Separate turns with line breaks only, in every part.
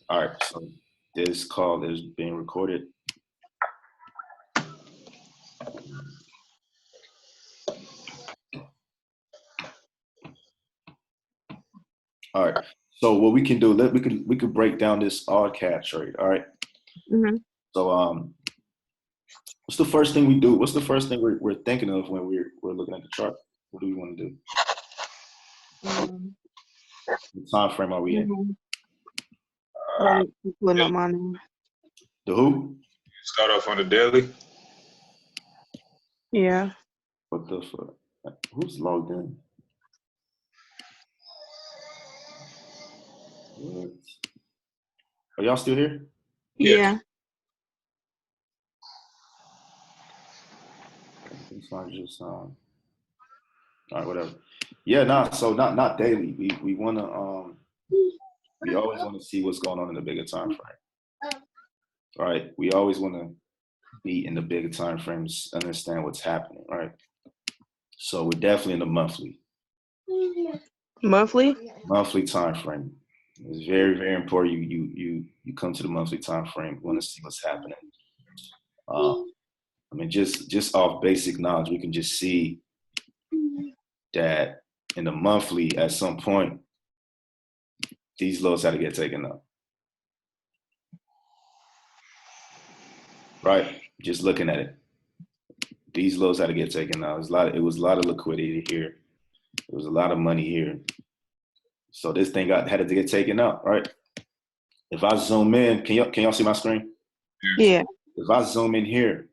All right, so this call is being recorded. All right. So what we can do, we could break down this odd cat trade. All right.
Mm-hmm.
So what's the first thing we do? What's the first thing we're thinking of when we're looking at the chart? What do we want to do? What time frame are we in?
Putting up my name.
The who?
Start off on the daily.
Yeah.
What the fuck? Who's logged in? What? Are y'all still here?
Yeah.
It's not just all right, whatever. Yeah, so not daily. We wanna we always want to see what's going on in the bigger time frame. All right. We always want to be in the bigger time frames, understand what's happening, right? So we're definitely in the monthly time frame. It's very, very important. You come to the monthly time frame. You want to see what's happening. I mean, just off basic knowledge, we can just see that in the monthly, at some point, these lows had to get taken up. Right? Just looking at it. These lows had to get taken out. It was a lot of liquidity here. There was a lot of money here. So this thing had to get taken out, right? If I zoom in, can y'all see my screen?
Yeah.
If I zoom in here,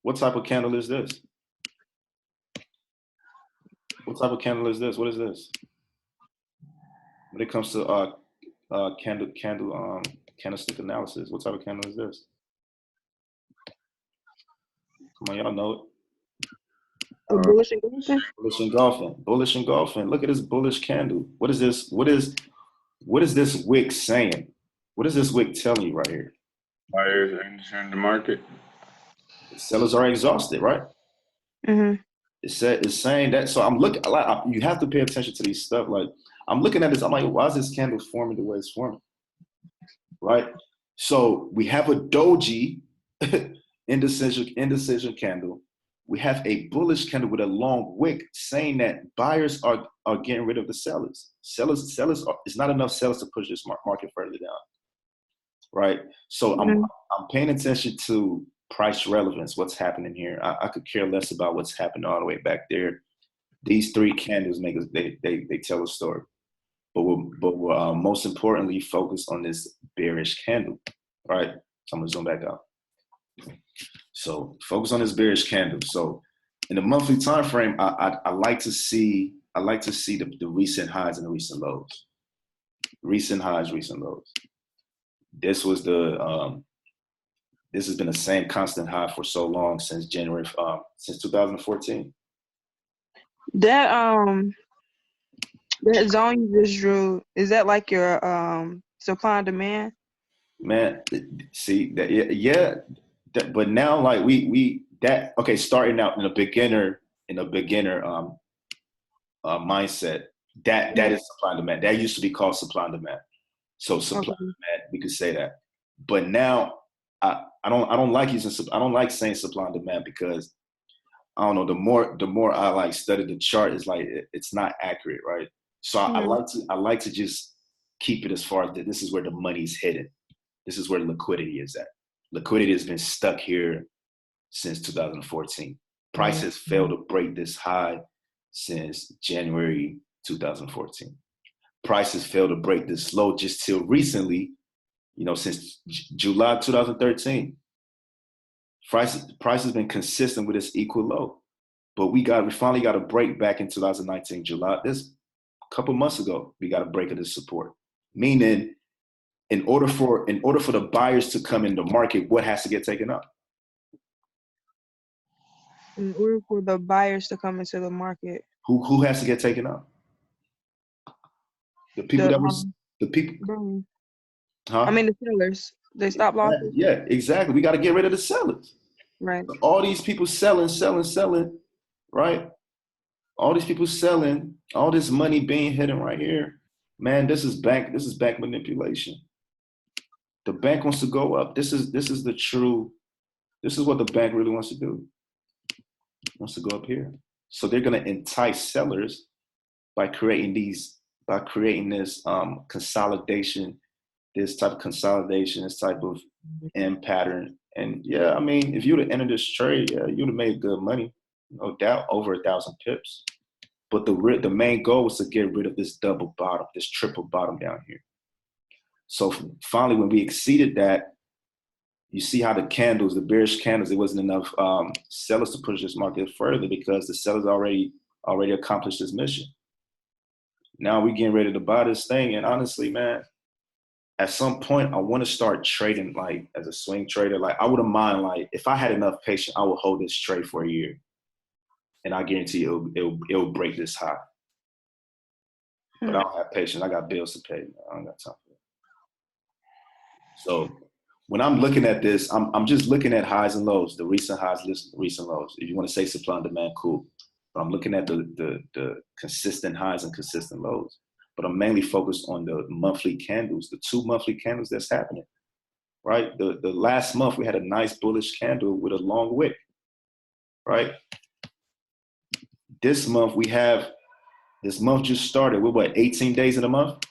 what type of candle is this? What type of candle is this? What is this? When it comes to candlestick analysis, what type of candle is this? Come on, y'all know it.
Bullish engulfing.
Bullish engulfing. Look at this bullish candle. What is this? What is this wick saying? What is this wick telling you right here?
Buyers are entering the market.
The sellers are exhausted, right?
Mm-hmm.
It's saying that. So I'm looking. You have to pay attention to these stuff. Like I'm looking at this. I'm like, why is this candle forming the way it's forming? Right. So we have a doji indecision candle. We have a bullish candle with a long wick saying that buyers are getting rid of the sellers. It's not enough sellers to push this market further down, right? So I'm paying attention to price relevance, what's happening here. I could care less about what's happening all the way back there. These three candles they tell a story, but we're most importantly focused on this bearish candle, right? So I'm gonna zoom back out. So focus on this bearish candle. So in the monthly time frame, I like to see the recent highs and the recent lows. Recent highs, recent lows. This was this has been the same constant high for so long since since 2014.
That zone you just drew, is that like your supply and demand?
Man, see that, yeah. But now, like okay, starting out in a beginner mindset, that is supply and demand. That used to be called supply and demand. So supply and demand, we could say that. But now, I don't like saying supply and demand because I don't know. The more I like study the chart, is like it's not accurate, right? So I like to just keep it as far as this is where the money's hidden. This is where liquidity is at. Liquidity has been stuck here since 2014. Prices failed to break this high since January 2014. Prices failed to break this low just till recently, since July 2013. Price has been consistent with this equal low. But we finally got a break back in 2019, July. This a couple months ago, we got a break of this support. Meaning, in order for the buyers to come in the market, what has to get taken up?
In order for the buyers to come into the market,
who has to get taken up? The people Huh?
I mean the sellers. They stop losses.
Yeah, exactly. We got to get rid of the sellers.
Right.
So all these people selling, right? All these people selling, all this money being hidden right here, Man, this is bank manipulation. The bank wants to go up. This is what the bank really wants to do. It wants to go up here. So they're gonna entice sellers by creating this consolidation, this type of consolidation, this type of M pattern. And yeah, I mean, if you'd have entered this trade, yeah, you'd have made good money, no doubt, over 1,000 pips. But the main goal was to get rid of this double bottom, this triple bottom down here. So finally, when we exceeded that, you see how the bearish candles, it wasn't enough sellers to push this market further because the sellers already accomplished this mission. Now we're getting ready to buy this thing. And honestly, man, at some point, I want to start trading like as a swing trader. Like I wouldn't mind, like if I had enough patience, I would hold this trade for a year. And I guarantee you it'll break this high. But I don't have patience. I got bills to pay. I don't got time for it. So when I'm looking at this, I'm just looking at highs and lows, the recent highs, recent lows. If you want to say supply and demand, cool. But I'm looking at the consistent highs and consistent lows. But I'm mainly focused on the monthly candles, the 2 monthly candles that's happening, right? The last month, we had a nice bullish candle with a long wick, right? This month, this month just started. We're what, 18 days in a month?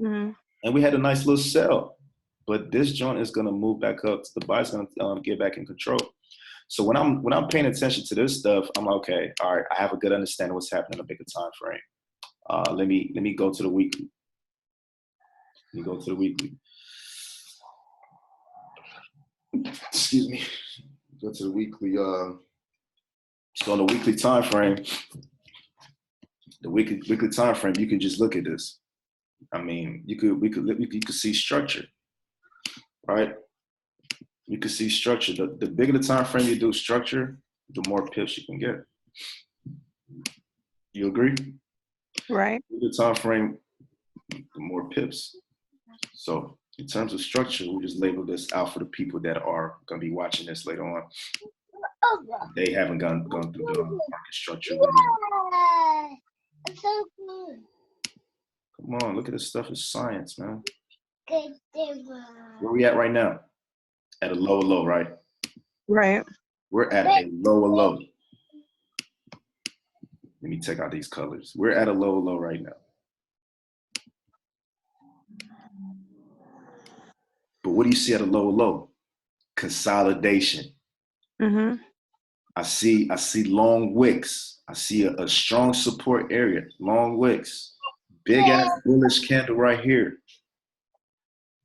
Mm-hmm.
And we had a nice little sell. But this joint is going to move back up. The buy's going to get back in control. So when I'm paying attention to this stuff, I'm like, okay, all right, I have a good understanding of what's happening in a bigger time frame. Let me go to the weekly. Excuse me. Go to the weekly. So on the weekly time frame, weekly time frame, you can just look at this. I mean, you could see structure, right? You can see structure. The bigger the time frame you do structure, the more pips you can get. You agree?
Right.
The time frame, the more pips. So in terms of structure, we just label this out for the people that are going to be watching this later on. They haven't gone through the market structure.
It's so cool.
Come on, look at this stuff. It's science, man. Where we at right now? At a lower low, right?
Right.
We're at a lower low. Let me take out these colors. We're at a lower low right now. But what do you see at a lower low? Consolidation.
Mm-hmm.
I see long wicks. I see a strong support area, long wicks. Big ass bullish candle right here.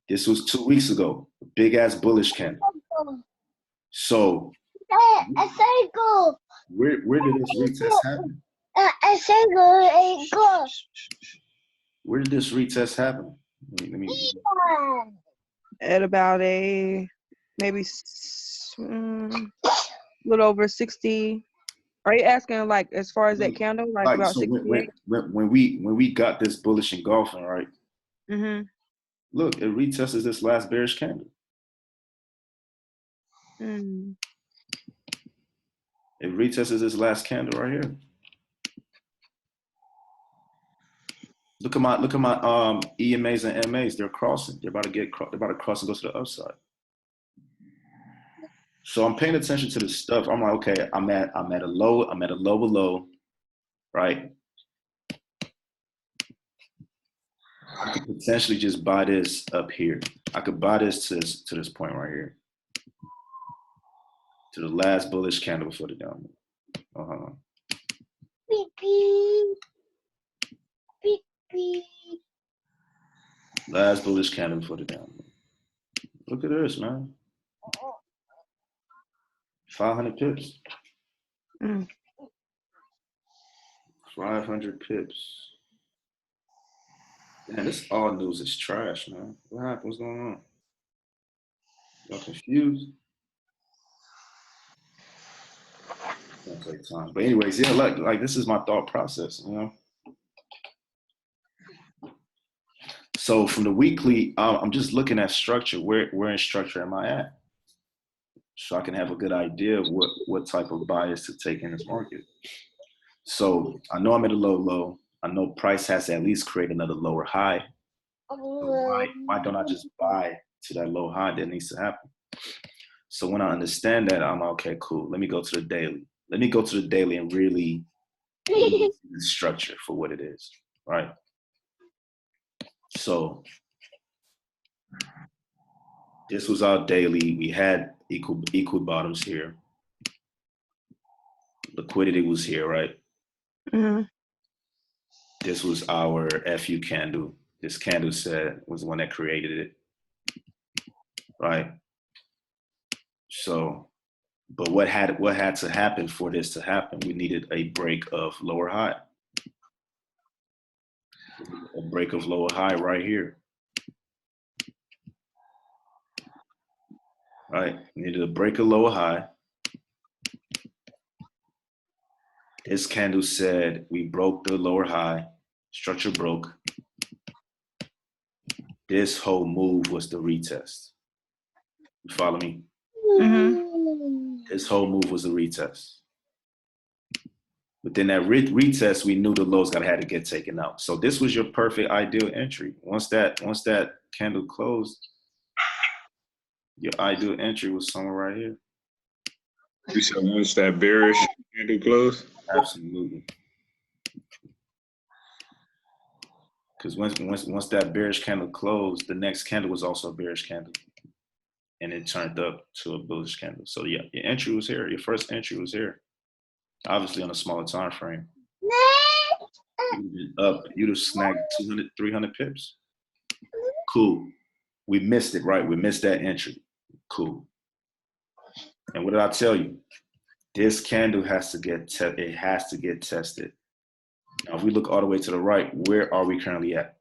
This was 2 weeks ago. Big ass bullish candle. So
A circle.
where did this retest happen?
A circle.
Where did this retest happen? Let me
At about a maybe little over 60. Are you asking like as far as that candle, like about
so
68?
when we got this bullish engulfing, right?
Mm-hmm.
Look, it retests this last bearish candle.
Mm.
It retests this last candle right here. Look at my EMAs and MAs. They're crossing. They're about to cross and go to the upside. So I'm paying attention to this stuff. I'm like, okay, I'm at a low. I'm at a lower low, right? I could potentially just buy this up here. I could buy this to this point right here, to the last bullish candle before the down. Hold on.
Beep, beep. Beep, beep.
Last bullish candle before the down. Look at this, man. 500 pips. 500 pips. Man, this all news is trash, man. What happened? What's going on? Y'all confused? It's gonna take time. But anyways, yeah, like this is my thought process, you know. So from the weekly, I'm just looking at structure. Where in structure am I at? So I can have a good idea of what type of bias to take in this market. So I know I'm at a low low. I know price has to at least create another lower high. So why don't I just buy to that low high that needs to happen? So when I understand that, I'm okay, cool. Let me go to the daily. Let me go to the daily and really see the structure for what it is, right? So this was our daily. We had equal bottoms here. Liquidity was here, right?
Mm-hmm.
This was our FU candle. This candle set was the one that created it, right? So, but what had to happen for this to happen? We needed a break of lower high. A break of lower high right here. Right? We needed a break of lower high. This candle said we broke the lower high, structure broke. This whole move was the retest. You follow me?
Mm-hmm.
This whole move was a retest. Within that retest, we knew the lows had to get taken out. So this was your perfect ideal entry. Once that candle closed, your ideal entry was somewhere right here.
You said once that bearish candle closed?
Absolutely. Because once that bearish candle closed, the next candle was also a bearish candle. And it turned up to a bullish candle. So yeah, your entry was here. Your first entry was here. Obviously on a smaller time frame. You'd have snagged 200, 300 pips. Cool. We missed it, right? We missed that entry. Cool. And what did I tell you? This candle has to get tested. Now, if we look all the way to the right, where are we currently at?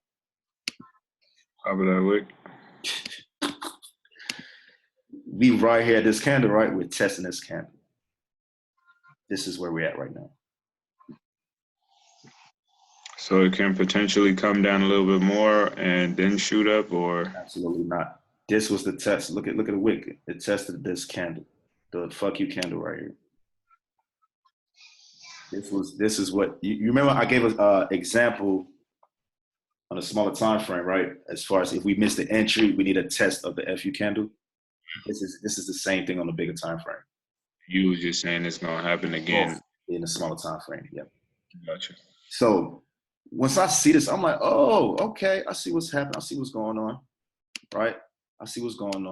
Top of that wick.
We right here at this candle, right? We're testing this candle. This is where we're at right now.
So it can potentially come down a little bit more and then shoot up, or?
Absolutely not. This was the test. Look at the wick. It tested this candle, the fuck you candle right here. This is what you remember. I gave an example on a smaller time frame, right? As far as if we miss the entry, we need a test of the FU candle. This is the same thing on the bigger time frame.
You was just saying it's gonna happen again.
Both in a smaller time frame. Yep.
Gotcha.
So once I see this, I'm like, oh, okay, I see what's happening. I see what's going on, right? I see what's going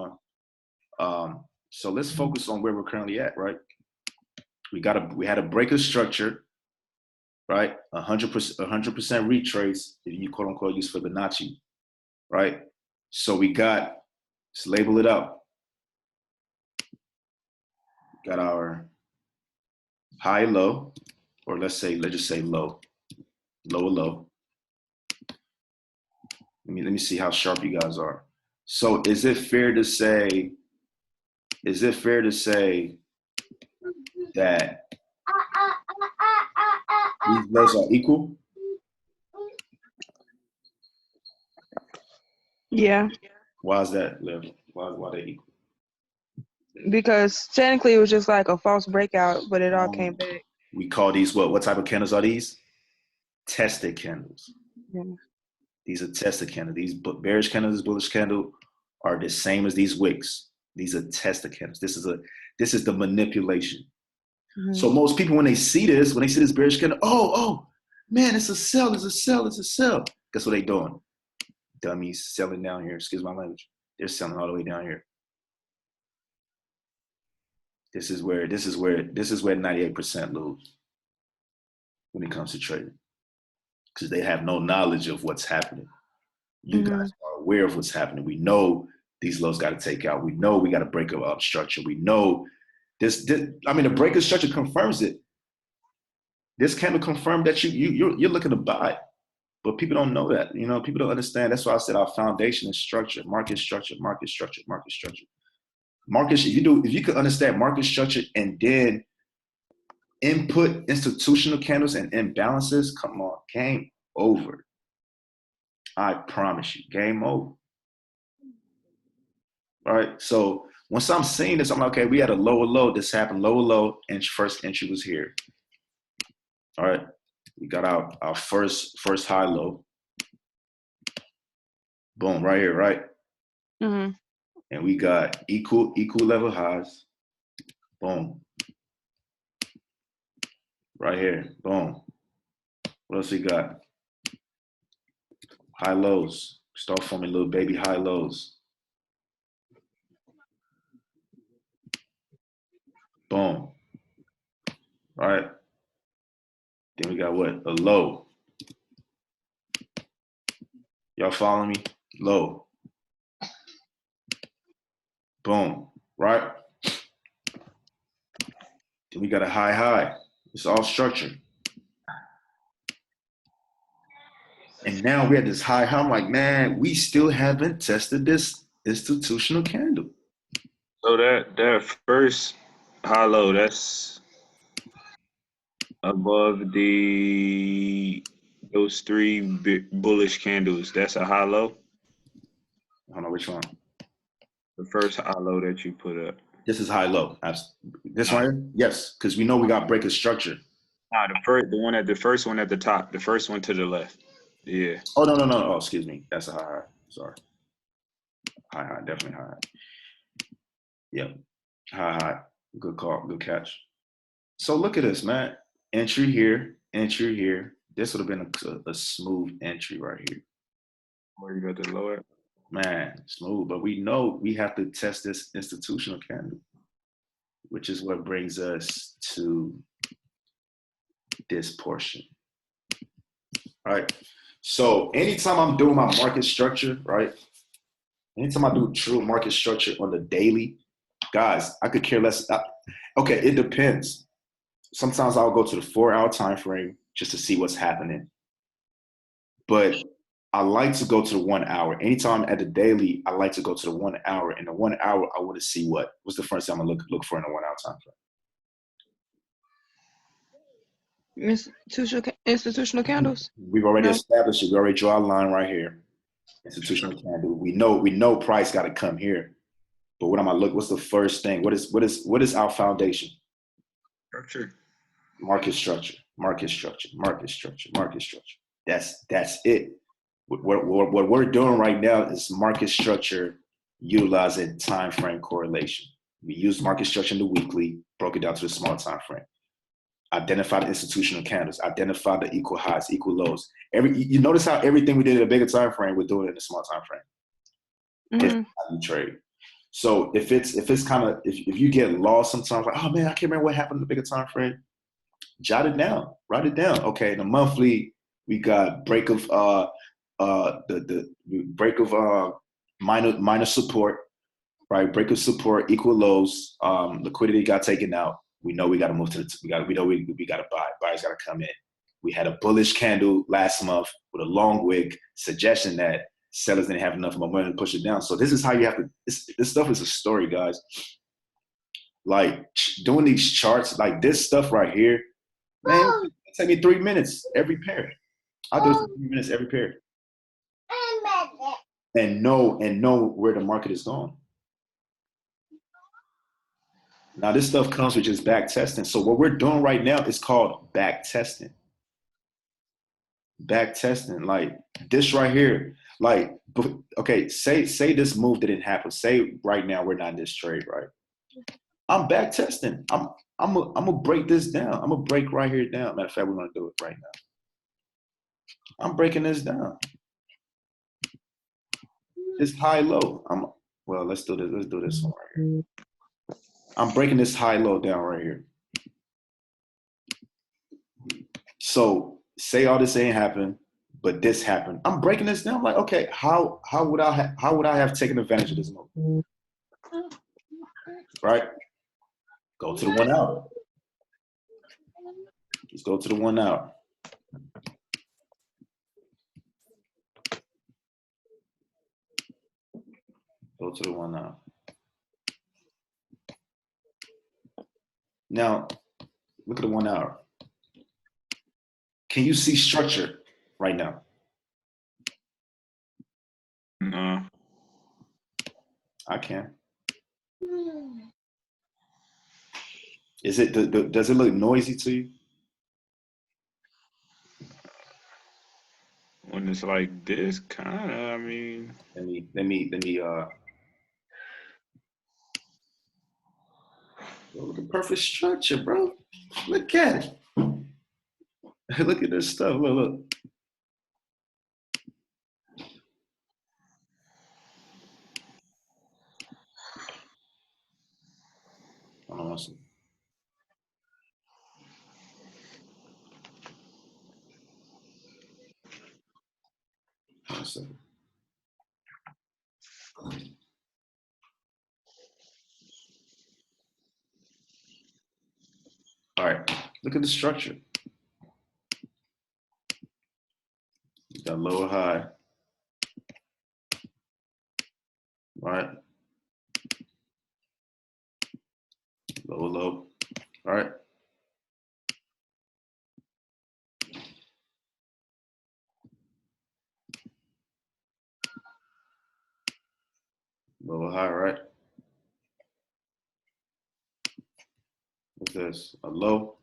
on. So let's focus on where we're currently at, right? We had a break of structure, right? 100% retrace, if you quote unquote use Fibonacci, right? So let's label it out. Got our high low, or let's just say low, lower low. Let me see how sharp you guys are. So is it fair to say that these lows are equal?
Yeah,
Why is that, Liv? Why they equal?
because technically it was just like a false breakout, but it all came back.
We call these what? What type of candles are these? Tested candles.
Yeah.
These are tested candles. These bearish candles, bullish candle are the same as these wicks. These are tested candles. This is the manipulation.
Mm-hmm.
So most people, when they see this bearish candle, oh, man, it's a sell, it's a sell, it's a sell. Guess what they doing? Dummies selling down here. Excuse my language. They're selling all the way down here. This is where 98% lose when it comes to trading, because they have no knowledge of what's happening. You guys are aware of what's happening. We know these lows got to take out. We know we got to break up structure. We know this. The break of structure confirms it. This candle confirmed that you're looking to buy, but people don't know that. People don't understand. That's why I said our foundation is structure, market structure, market structure, market structure. If you could understand market structure and then input institutional candles and imbalances, come on, game over. I promise you, game over. All right. So once I'm seeing this, I'm like, okay, we had a lower low. This happened, lower low, and first entry was here. All right. We got our first high low. Boom, right here, right?
Mm-hmm.
And we got equal level highs. Boom. Right here. Boom. What else we got? High lows. Start forming little baby high lows. Boom. All right. Then we got what? A low. Y'all follow me? Low. Boom. Right? Then we got a high. It's all structured. And now we're at this high. I'm like, man, we still haven't tested this institutional candle.
So that first high low, that's above those three bullish candles. That's a high low.
I don't know which one.
The first high low that you put up.
This is high low. This one here? Yes, because we know we got break of structure.
The first one at the top, the first one to the left. Yeah.
Oh no. Oh, excuse me. That's a high. Sorry. High. Definitely high. Yep. High. Good call. Good catch. So look at this, man. Entry here. This would have been a smooth entry right here.
Where you got the lower?
Man, smooth. But we know we have to test this institutional candle, which is what brings us to this portion. All right. So anytime I'm doing my market structure, right? Anytime I do true market structure on the daily, guys, I could care less. Okay, it depends. Sometimes I'll go to the 4-hour time frame just to see what's happening. But I like to go to the 1 hour. Anytime at the daily, I like to go to the 1 hour. In the 1 hour, I want to see what's the first thing I'm gonna look for in a 1 hour time frame.
Institutional candles.
We've already
No.
established it. We already draw a line right here. Institutional candle. We know price got to come here. But what am I look? What's the first thing? What is our foundation?
Structure.
Market structure. That's it. What we're doing right now is market structure utilizing time frame correlation. We use market structure in the weekly, broke it down to the small time frame. Identify the institutional candles, identify the equal highs, equal lows. You notice how everything we did in a bigger time frame, we're doing it in a small time frame.
Mm-hmm.
This is how you trade. So if you get lost sometimes, like, oh man, I can't remember what happened in the bigger time frame, jot it down, write it down. Okay, in the monthly, we got break of the break of minor support, right? Break of support, equal lows, liquidity got taken out. We know we got to move to we got to buy. Buyers got to come in. We had a bullish candle last month with a long wick, suggesting that sellers didn't have enough momentum to push it down. So this is how you have to. This stuff is a story, guys. Like doing these charts, like this stuff right here, man, it take me 3 minutes every pair. I do 3 minutes every pair, and know where the market is going. Now, this stuff comes with just back testing. So what we're doing right now is called back testing. Back testing, like this right here. Like, okay, say this move didn't happen. Say right now we're not in this trade, right? I'm back testing. I'm gonna break this down. I'm gonna break right here down. Matter of fact, we're gonna do it right now. I'm breaking this down. This high low. Well, let's do this. Let's do this one right here. I'm breaking this high low down right here. So say all this ain't happened, but this happened. I'm breaking this down. I'm like, okay, how would I have taken advantage of this move? Right? Go to the 1 hour. Let's go to the 1 hour. Go to the 1 hour. Now, look at the 1 hour. Can you see structure right now?
No.
I can. Does it look noisy to you?
when it's like this, kind of. I mean,
Let me look at perfect structure, bro. Look at it. Look at this stuff. Look. Hold on one second. One second. All right. Look at the structure. You got lower high. All right. Lower low. All right. Lower high, right? What's this? A low?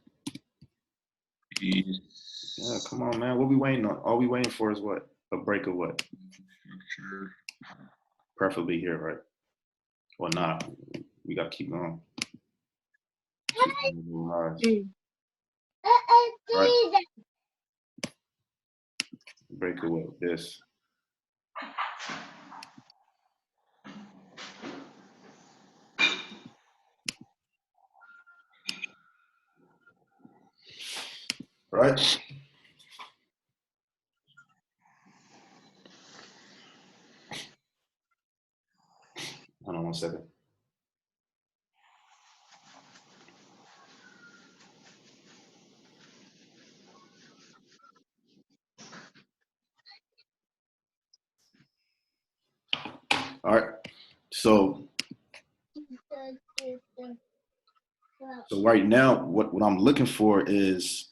Yeah, come on, man. What we waiting on? All we waiting for is what? A break of what?
sure.
Preferably here, right? Or not. We got to keep going.
Mm.
Right. Break of what? This. Right? Hold on one second. All right. So right now, what I'm looking for is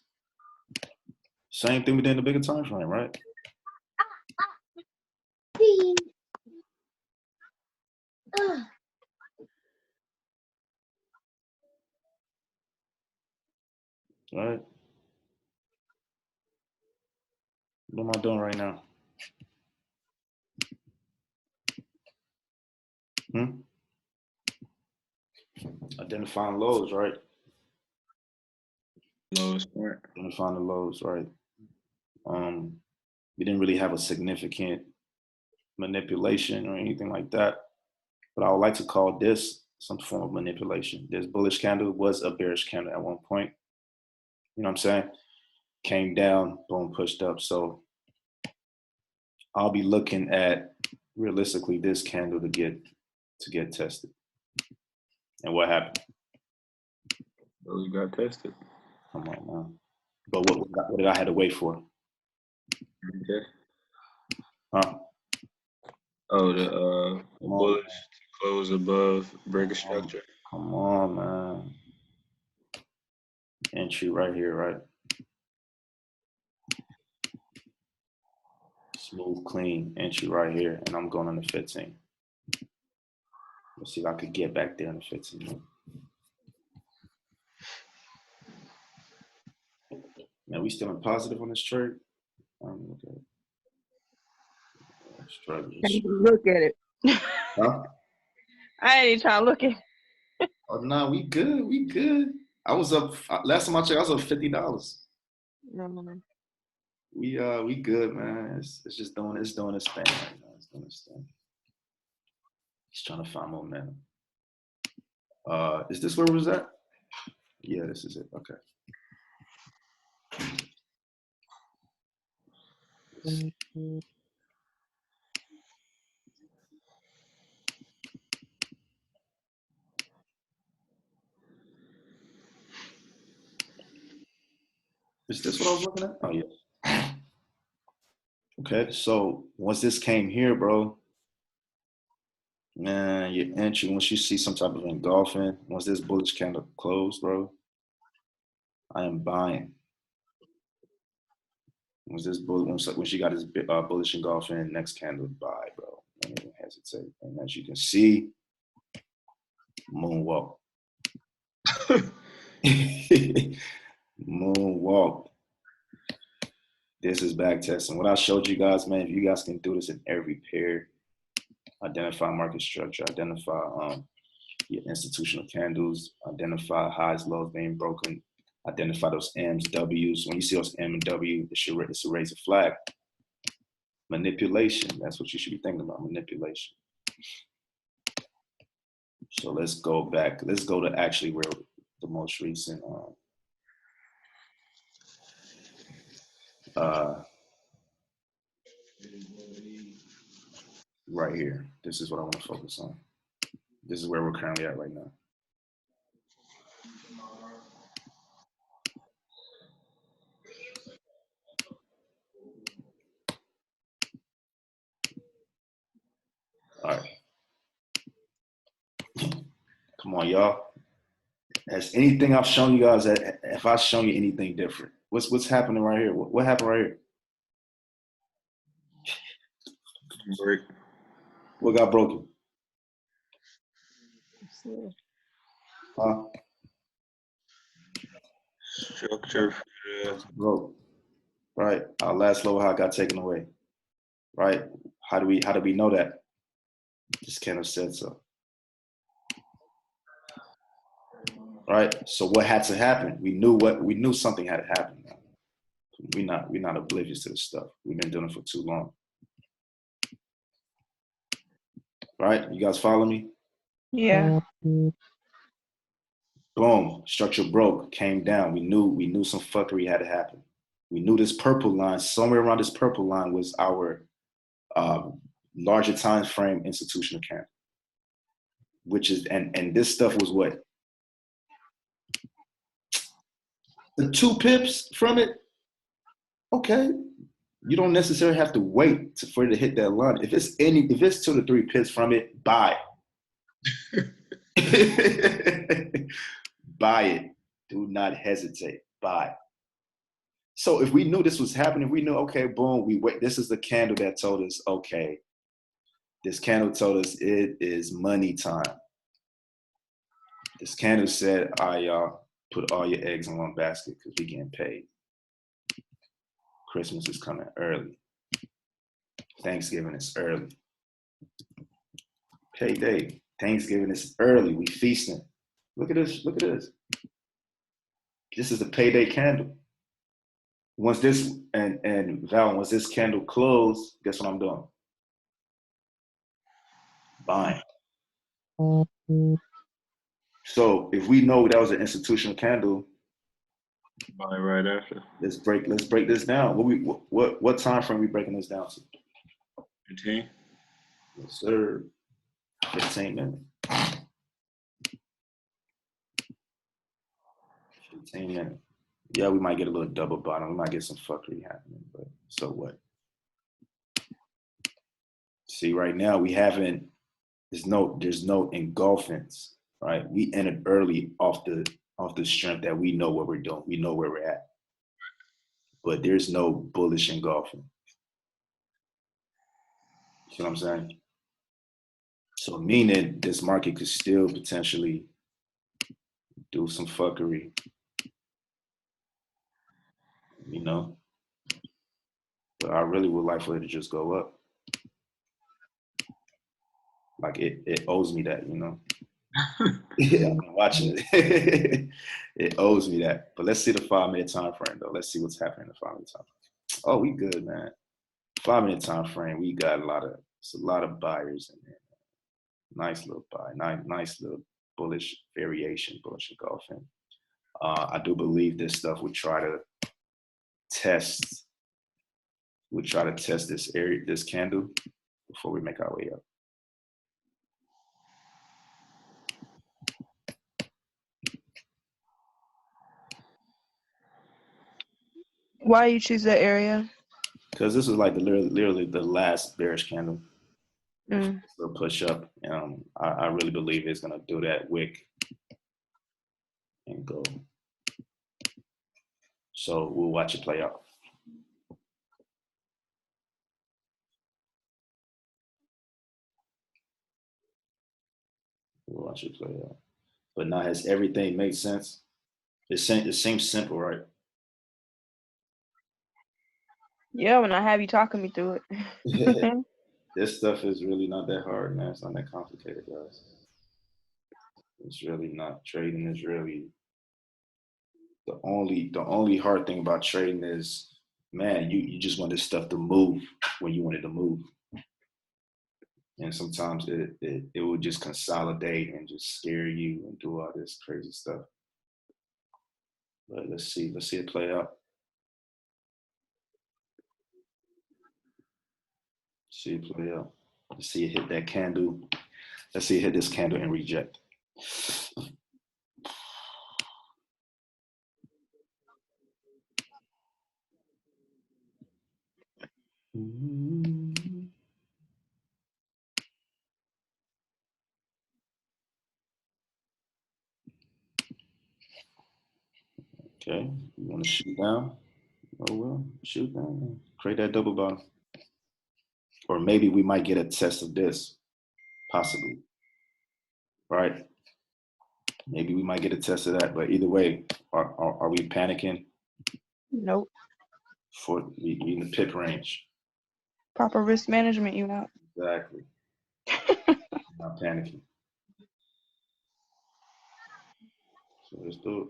same thing within the bigger time frame, right? All right. What am I doing right now? Identifying lows, right?
Lowest point.
Identifying the lows, right? We didn't really have a significant manipulation or anything like that, but I would like to call this some form of manipulation. This bullish candle was a bearish candle at one point. You know what I'm saying? Came down, boom, pushed up. So I'll be looking at realistically this candle to get tested. And what happened?
Those got tested.
Come on, man. But what did I have to wait for?
Okay.
Huh?
Oh, the bullish to close above break of structure.
Come on, man. Entry right here, right? Smooth, clean entry right here, and I'm going on the 15. Let's see if I could get back there on the 15. Now we still in positive on this trade. Okay.
Look at it.
Huh?
I ain't trying to look at it.
Oh no, we good. We good. I was up last time I checked. I was up $50.
No.
We good, man. It's just doing its thing right now. It's doing its thing. Just trying to find momentum. Is this where it was at? Yeah, this is it. Okay. Is this what I was looking at? Oh yeah. Okay, so once this came here, bro, man, your entry, once you see some type of engulfing, once this bullish candle closed, bro, I am buying. Once this once you got this bullish engulfing, next candle, buy, bro. Don't even hesitate. And as you can see, moonwalk. Moonwalk. This is back testing. What I showed you guys, man, if you guys can do this in every pair, identify market structure, identify your institutional candles, identify highs, lows being broken, identify those M's, W's. When you see those M and W, it's a raise a flag. Manipulation, that's what you should be thinking about, manipulation. So let's go back. Let's go to actually where the most recent right here. This is what I want to focus on. This is where we're currently at right now. All right. Come on, y'all. Has anything I've shown you guys, that if I've shown you anything different? What's happening right here? What happened right here?
Break.
What got broken? Huh?
Structure.
Broke. Right. Our last low high got taken away. Right. How do we know that? This candle said so. Right. So what had to happen? We knew something had to happen. We're not oblivious to this stuff. We've been doing it for too long. Right? You guys follow me?
Yeah.
Boom. Structure broke, came down. We knew some fuckery had to happen. We knew this purple line, somewhere around this purple line was our larger time frame institutional candle. Which is and this stuff was what? The 2 pips from it? Okay. You don't necessarily have to wait for it to hit that line. If it's 2 to 3 pips from it, buy it. Buy it. Do not hesitate. Buy. So if we knew this was happening, we knew, okay, boom, we wait. This is the candle that told us, okay, this candle told us it is money time. This candle said, all right, y'all, put all your eggs in one basket because we getting paid. Christmas is coming early. Thanksgiving is early. Payday. Thanksgiving is early. We feasting. Look at this. Look at this. This is the payday candle. Once this, and Val, once this candle closed, guess what I'm doing? Buying. So if we know that was an institutional candle,
Buy right after.
let's break this down. What time frame are we breaking this down to?
15.
Yes, sir. 15 minutes. 15 minutes. Yeah, we might get a little double bottom. We might get some fuckery happening, but so what? See, right now we haven't. There's no engulfings, right? We entered early off the strength that we know what we're doing. We know where we're at, but there's no bullish engulfing. You see what I'm saying? So meaning this market could still potentially do some fuckery, you know? But I really would like for it to just go up. Like it owes me that, you know? Yeah, I'm watching it. It owes me that. But let's see the 5-minute time frame though. Let's see what's happening in the 5-minute time frame. Oh, we good, man. 5-minute time frame, we got a lot of buyers in there. Nice little buy, nice little bullish variation, bullish engulfing. I do believe this stuff would try to test this area, this candle before we make our way up.
Why you choose that area?
Because this is like literally the last bearish candle.
Mm.
Little push up. I really believe it's gonna do that wick and go. So we'll watch it play out. We'll watch it play out. But now, has everything made sense? It seems simple, right?
Yeah, when I have you talking me through it.
This stuff is really not that hard, man. It's not that complicated, guys. It's really not. Trading is really the only hard thing about trading is, man, you just want this stuff to move when you want it to move. And sometimes it will just consolidate and just scare you and do all this crazy stuff. But let's see it play out. See it play out. Let's see it hit that candle. Let's see it hit this candle and reject. Okay, you want to shoot down? Oh well, shoot down. Create that double bottom. Or maybe we might get a test of this, possibly. Right? Maybe we might get a test of that. But either way, are we panicking?
Nope.
For we in the pip range.
Proper risk management, you know.
Exactly. Not panicking. So let's do it.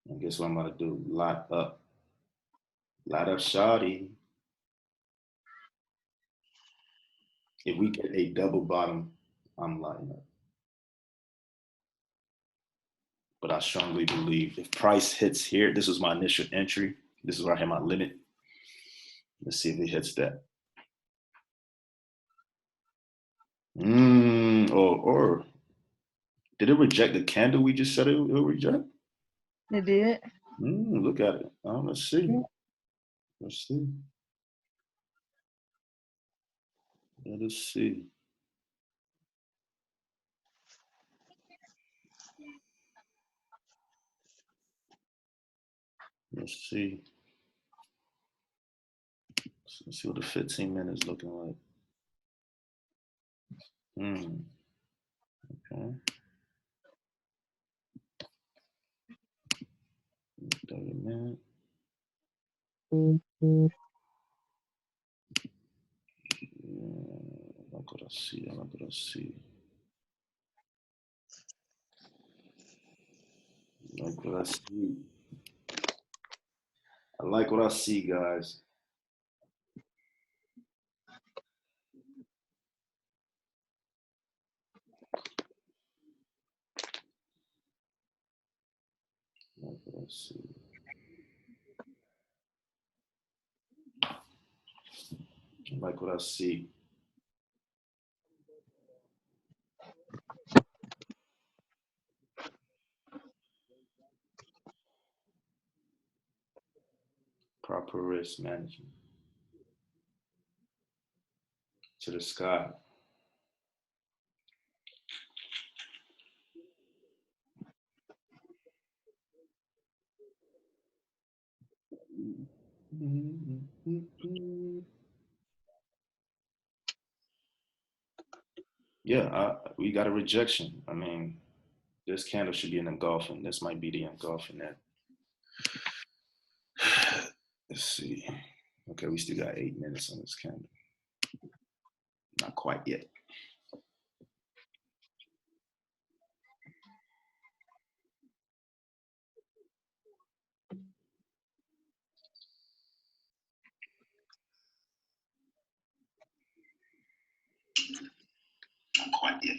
And guess what I'm about to do? Lot up. Lot up, shawty. If we get a double bottom, I'm lighting up. But I strongly believe if price hits here, this was my initial entry. This is where I had my limit. Let's see if it hits that. Or did it reject the candle we just said it would reject?
It did.
Look at it. Let's see. Let's see. Let us see. Let's see. Let's see what the 15 minutes looking like. Okay. 30 minutes. I like what I see. I like what I see. I like what I see. I like what I see, guys. I like what I see. I like what I see. Proper risk management. To the sky. Yeah, we got a rejection. I mean, this candle should be an engulfing. This might be the engulfing that. Let's see. Okay, we still got 8 minutes on this candle. Not quite yet. Not quite yet.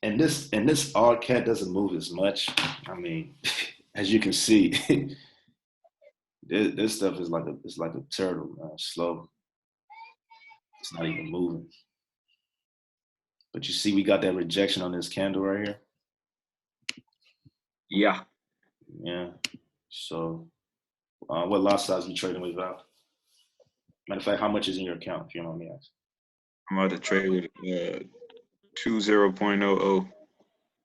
And this odd cat doesn't move as much. I mean, as you can see, this stuff is like a turtle, man. Slow. It's not even moving. But you see, we got that rejection on this candle right here.
Yeah.
Yeah. So What lot size you trading with, Val? Matter of fact, how much is in your account, if you don't mind me asking?
I'm about to trade 20.00.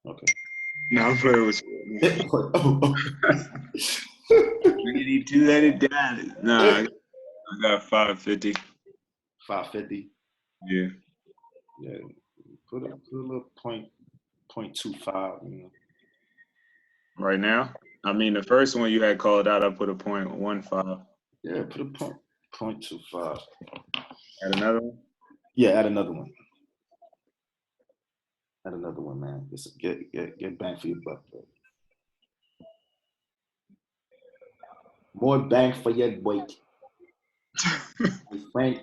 Okay.
No, I'm playing with you. Did he do that? It died. Nah, I got 550.
550.
Yeah.
Yeah. Put a little point 0.25. You know.
Right now? I mean, the first one you had called out, I put a 0.15.
Yeah. Put a 0.25.
Add another one?
Yeah. Add another one. Add another one, man. Just get bang for your buck, bro. More bang for your weight. Frank.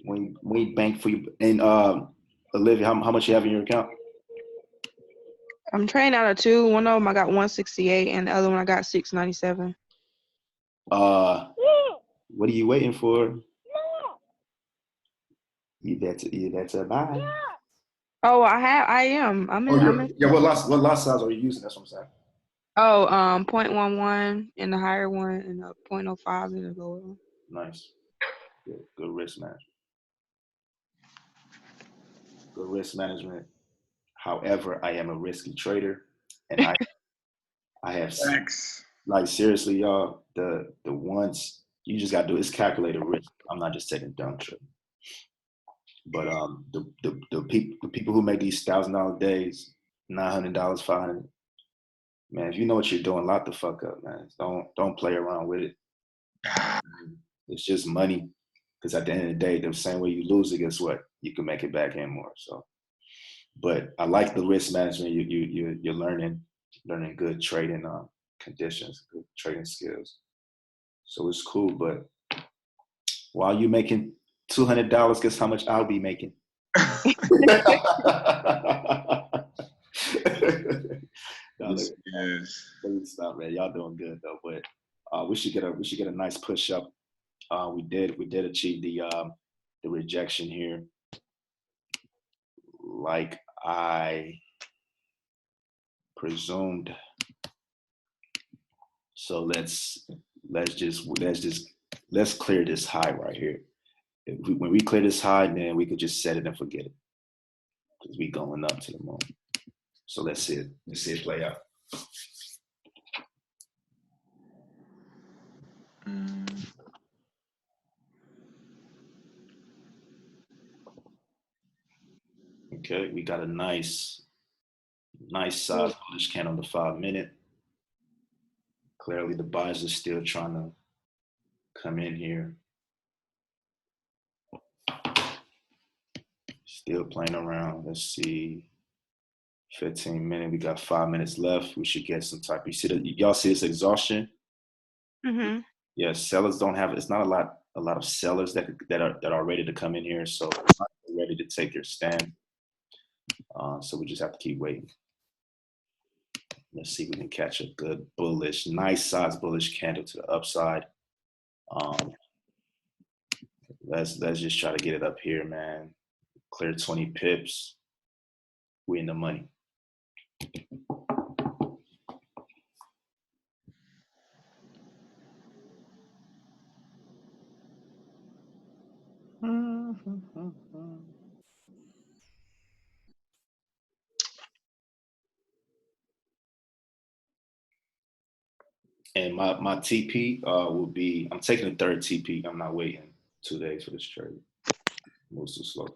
when bang for you. And Olivia, how much you have in your account?
I'm trading out of two. One of them I got 168, and the other one I got 697.
What are you waiting for? You better buy.
Oh, I am. I'm in.
Yeah. What lot size are you using? That's what I'm saying.
Oh, 0.11 in the higher one, and a 0.05 in the lower one.
Nice. Good risk management. Good risk management. However, I am a risky trader, and I have
Thanks.
like seriously, y'all. The ones you just gotta do is calculated risk. I'm not just taking dumb trade. But the people who make these $1,000 days, $900, $500, man, if you know what you're doing, lock the fuck up, man. Don't play around with it. It's just money. Because at the end of the day, the same way you lose it, guess what? You can make it back in more. So, but I like the risk management. You're learning good trading conditions, good trading skills. So it's cool. But while you making $200, guess how much I'll be making?
Yes.
Stop, man. Y'all doing good though, but we should get a nice push up. We did achieve the rejection here, like I presumed. So let's clear this high right here. When we clear this high, then we could just set it and forget it because we going up to the moon. So let's see it play out. Okay, we got a nice size bullish candle on the 5-minute. Clearly, the buyers are still trying to come in here. Still playing around. Let's see. 15-minute. We got 5 minutes left. We should get some type. You see that? Y'all see this exhaustion?
Mm-hmm.
Yeah, sellers don't have. It's not a lot of sellers that are ready to come in here. So they're ready to take their stand. So we just have to keep waiting. Let's see if we can catch a good bullish, nice size bullish candle to the upside. Let's just try to get it up here, man. Clear 20 pips. We in the money. And my TP will be, I'm taking the third TP. I'm not waiting 2 days for this trade. Moves too slow.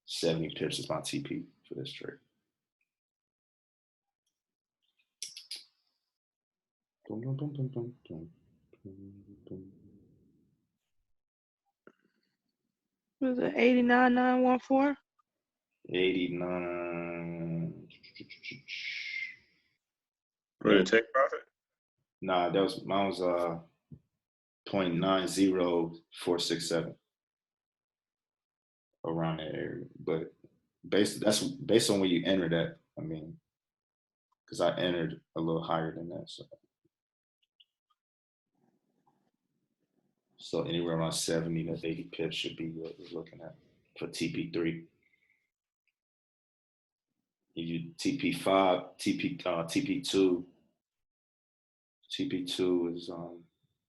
70 pips is my TP for this trade.
Was it 89,914?
89.
For the take profit?
Nah, mine was 0.90467 around that area. But that's based on where you entered at. I mean, because I entered a little higher than that. So anywhere around 70 to 80 pips should be what we're looking at for TP3. You TP5, TP2. TP2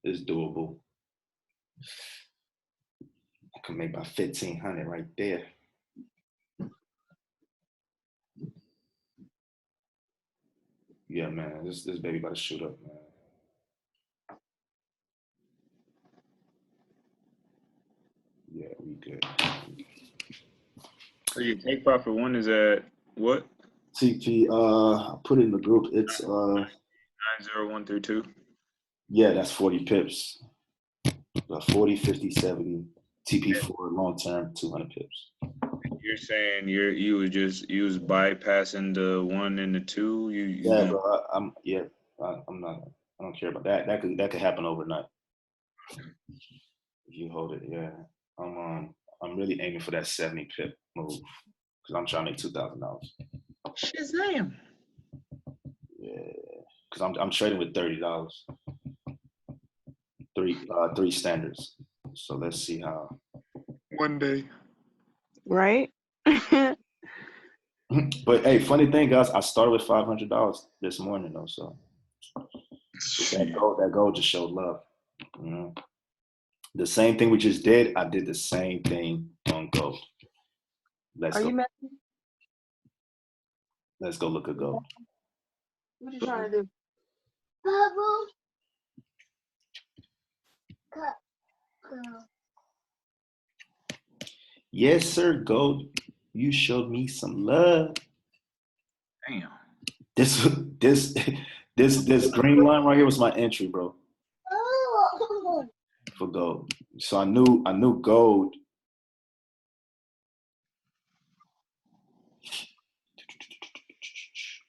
is doable. I can make about 1,500 right there. Yeah, man, this baby about to shoot up, man. Yeah, we good.
So your take profit one is at what?
TP, I put it in the group. It's
901 through 2.
yeah, that's 40 pips. 40, 50, 70. TP4 long term, 200 pips.
You're saying you was bypassing the 1 and the 2. You
Yeah,
going,
bro. I'm not. I don't care about that. That could happen overnight. If you hold it, yeah. I'm really aiming for that 70 pip move because I'm trying to make $2,000.
Shazam.
Yeah, because I'm trading with $30. Three standards. So let's see how.
One day.
Right?
But hey, funny thing, guys, I started with $500 this morning though. So that goal just showed love. You know, the same thing we just did. I did the same thing on gold.
Are you messing?
Let's go look at gold.
What are you trying to do?
Bubble. Go.
Yes, sir, gold. You showed me some love.
Damn.
This green line right here was my entry, bro,
Oh.
for gold. So I knew gold.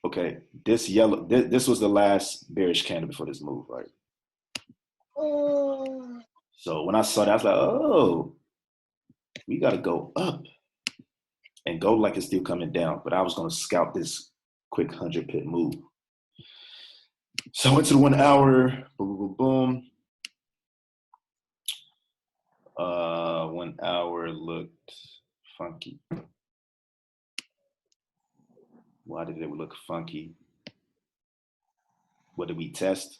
Okay, this yellow. This was the last bearish candle before this move, right?
Oh.
So when I saw that, I was like, oh, we got to go up. And gold like it's still coming down, but I was going to scout this quick 100 pip move. So I went to the 1 hour, boom, boom, boom, boom. 1 hour looked funky. Why did it look funky? What did we test?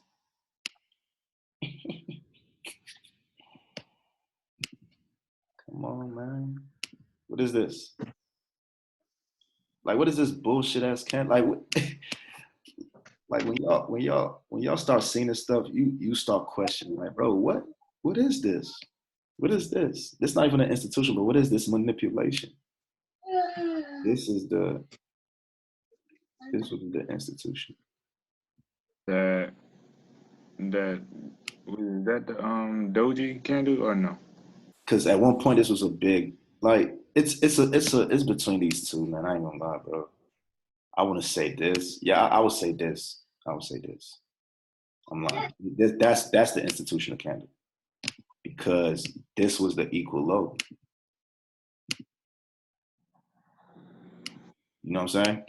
Come on, man. What is this? Like, what is this bullshit ass can? Like, like when y'all start seeing this stuff, you start questioning, like, bro, what is this? What is this? This not even an institution, but what is this manipulation? This was the institution.
That was that the doji candle or no?
Because at one point this was a big, like, it's between these two, man. I ain't gonna lie, bro. I want to say this. Yeah, I would say this. I would say this. I'm lying. That's the institutional candle because this was the equal low. You know what I'm saying?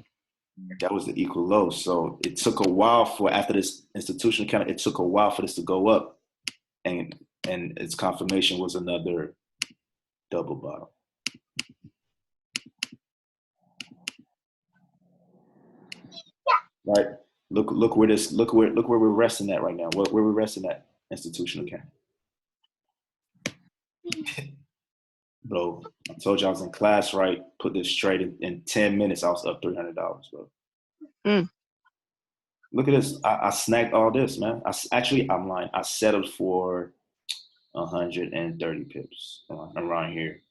That was the equal low. So it took a while for after this institutional candle. It took a while for this to go up, and its confirmation was another double bottom. Right. Look where we're resting at right now. Where we're resting at institutional candle. Bro, I told you I was in class, right? Put this trade in 10 minutes. I was up $300, bro. Look at this. I snagged all this, man. I'm lying. I settled for 130 pips around here.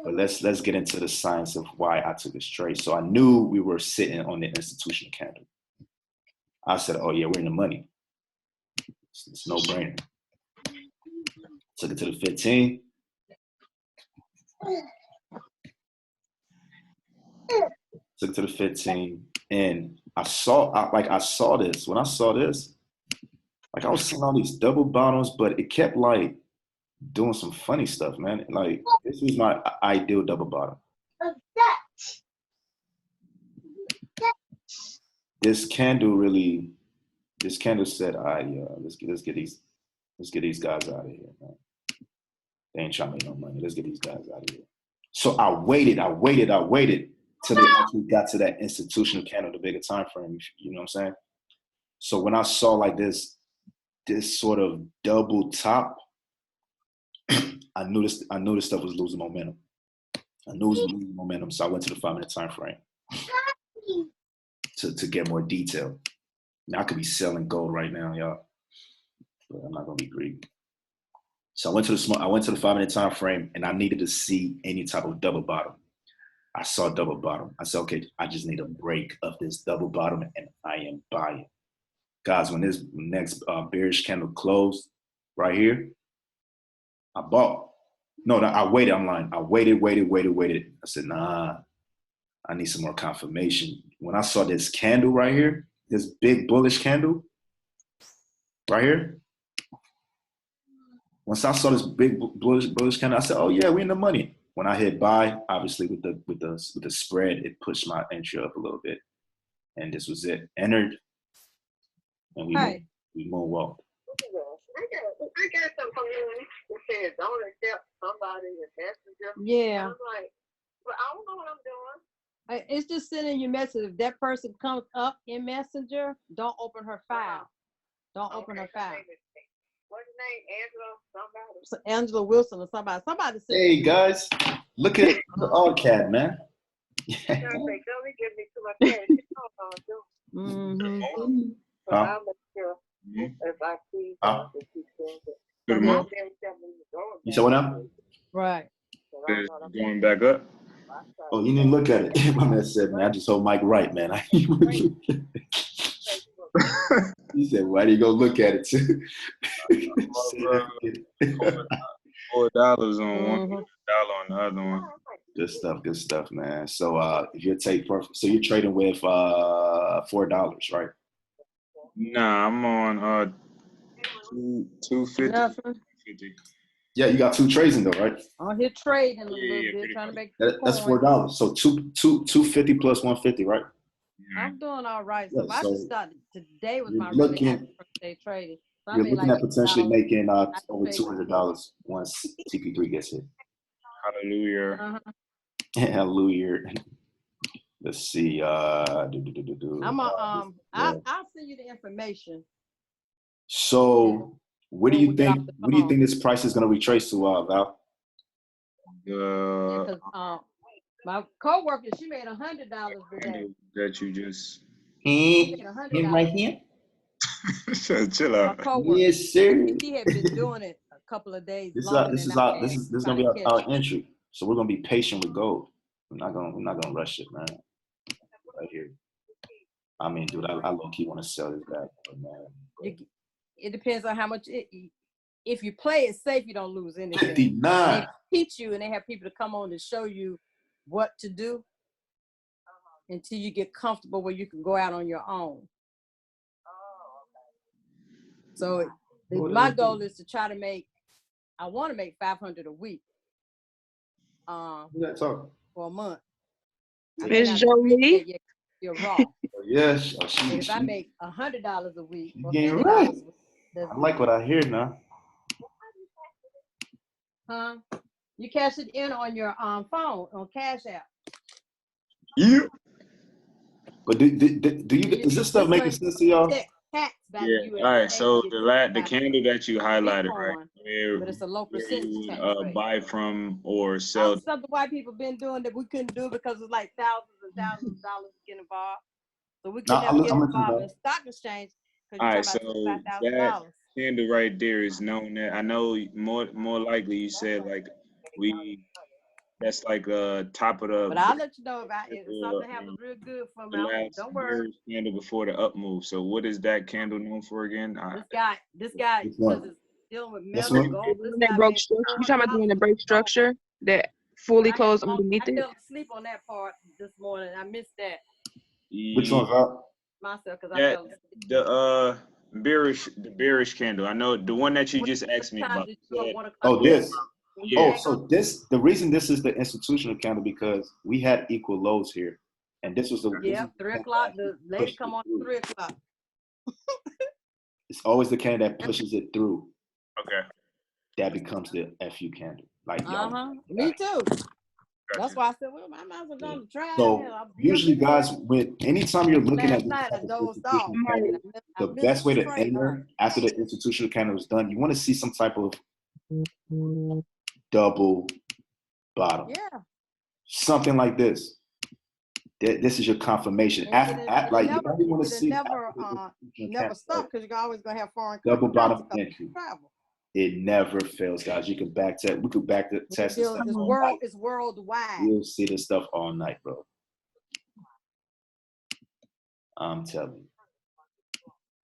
But let's get into the science of why I took this trade. So I knew we were sitting on the institutional candle. I said, oh yeah, we're in the money. It's no brainer. Took it to the 15. Took it to the 15. And I saw this. When I saw this, like I was seeing all these double bottoms, but it kept like doing some funny stuff, man. Like this was my ideal double bottom. This candle said, let's get these guys out of here, man. They ain't trying to make no money. Let's get these guys out of here. So I waited till they actually got to that institutional candle, the bigger time frame. You know what I'm saying? So when I saw like this sort of double top, I knew this stuff was losing momentum. I knew it was losing momentum, so I went to the 5-minute time frame to get more detail. Now I could be selling gold right now, y'all, but I'm not gonna be greedy. So I went to the 5-minute time frame, and I needed to see any type of double bottom. I saw double bottom. I said, okay, I just need a break of this double bottom, and I am buying. Guys, when this next bearish candle closed right here, I bought. No, I waited. I'm lying. I waited. I said, nah, I need some more confirmation. When I saw this candle right here, this big bullish candle right here, once I saw this big bullish candle, I said, oh yeah, we're in the money. When I hit buy, obviously with the spread, it pushed my entry up a little bit, and this was it. Entered, and we moonwalked.
I got something from you that says don't accept somebody as messenger.
Yeah.
I'm like, but I don't know what I'm doing.
It's just sending you message. If that person comes up in Messenger, don't open her file. Don't open her file.
What's his name? Angela somebody?
So Angela Wilson or somebody. Somebody said.
Hey guys, look at the AutoCAD, man.
Don't give me too much cash. You know what I'm doing.
Mm-hmm.
So I'll make sure if I see that she sends it.
Good morning.
You said what now?
Right.
It's going back up.
Oh, you didn't look at it. My man said, man, I just told Mike right, man. He said, why do you go look at it too?
$4 on one, $1 on the other one.
Good stuff, man. So if you take perfect, so you're trading with $4, right?
Nah, I'm on 250.
Nothing.
Yeah, you got 2 trades in though, right?
On here trading a little
Yeah,
bit, trying to make
That's
coins.
$4. So 250 plus 150, right?
I'm doing all right. So
Yeah,
if I
so
just started today was
you're
my really
looking-
first day trading. So
You're
I made
looking
like
at potentially
$8.
making over
trade
$200 once TP3 gets hit.
Hallelujah.
Uh-huh.
Hallelujah. Let's see.
I'm I'll send you the information.
So, what do
When
you
we get off
think?
the
What do you
phone.
think this price is going to retrace to, Val?
Because my coworker, she made $100 today.
That you just
She made $100
right here.
chill
My
out.
coworker,
Yes, sir.
she had been doing it a couple of days
This
longer
is
than I had,
this is
trying
going to
to
be
catch
our
up.
entry. So we're going to be patient with gold. We're not gonna rush it, man. Right here. I mean, dude, I low key want to sell this back, but man.
It depends on how much. If you play it safe, you don't lose anything.
59.
They teach you, and they have people to come on to show you what to do until you get comfortable where you can go out on your own. So my goal is to try to make. I want to make 500 a week. For a month.
Miss Jolie.
You're raw.
Yes.
If I make $100 a week, or
getting
$50
right.
a week,
I like what I hear now.
Huh? You cash it in on your phone on Cash App.
Yeah.
But do you? Is this stuff making sense to y'all?
Yeah. All right. So the candle that you highlighted, right?
But it's a low percentage tax rate.
Buy from or sell.
Stuff the white people been doing that we couldn't do because it's like thousands and thousands of dollars to get involved. So we could never get involved in the stock exchange because you're talking about $5,000.
Candle right there is known that I know more likely you said like that's like top of the.
But I'll let you know about it. If something happens real good for me, don't worry.
Candle before the up move. So what is that candle known for again?
This guy, because it's dealing with metal, gold.
That broke structure. You talking about doing the break structure that fully closed underneath it?
I fell asleep on that part this morning. I missed that.
Which one's up?
Myself, because I fell asleep.
The bearish candle. I know the one that you just asked me about.
Oh, this.
Yeah.
Oh, so the reason this is the institutional candle because we had equal lows here, and this was the
3 o'clock. The lady come on 3 o'clock.
It's always the candle that pushes it through.
Okay.
That becomes the FU candle. Like
Me too. That's why I said, well, I might as well go to try.
So usually, guys, anytime you're looking at this
last night, I
type of
dozed off.
institutional candle,
I
the
missed
best way
the
to
train.
enter after the institutional candle is done, you want to see some type of double bottom.
Yeah.
Something like this. This is your confirmation. Like you only want to see
never stop because you're always gonna have foreign
double bottom entry.
travel.
It never fails, guys. You can back test. We could back test this stuff.
It's worldwide.
You'll see this stuff all night, bro. I'm telling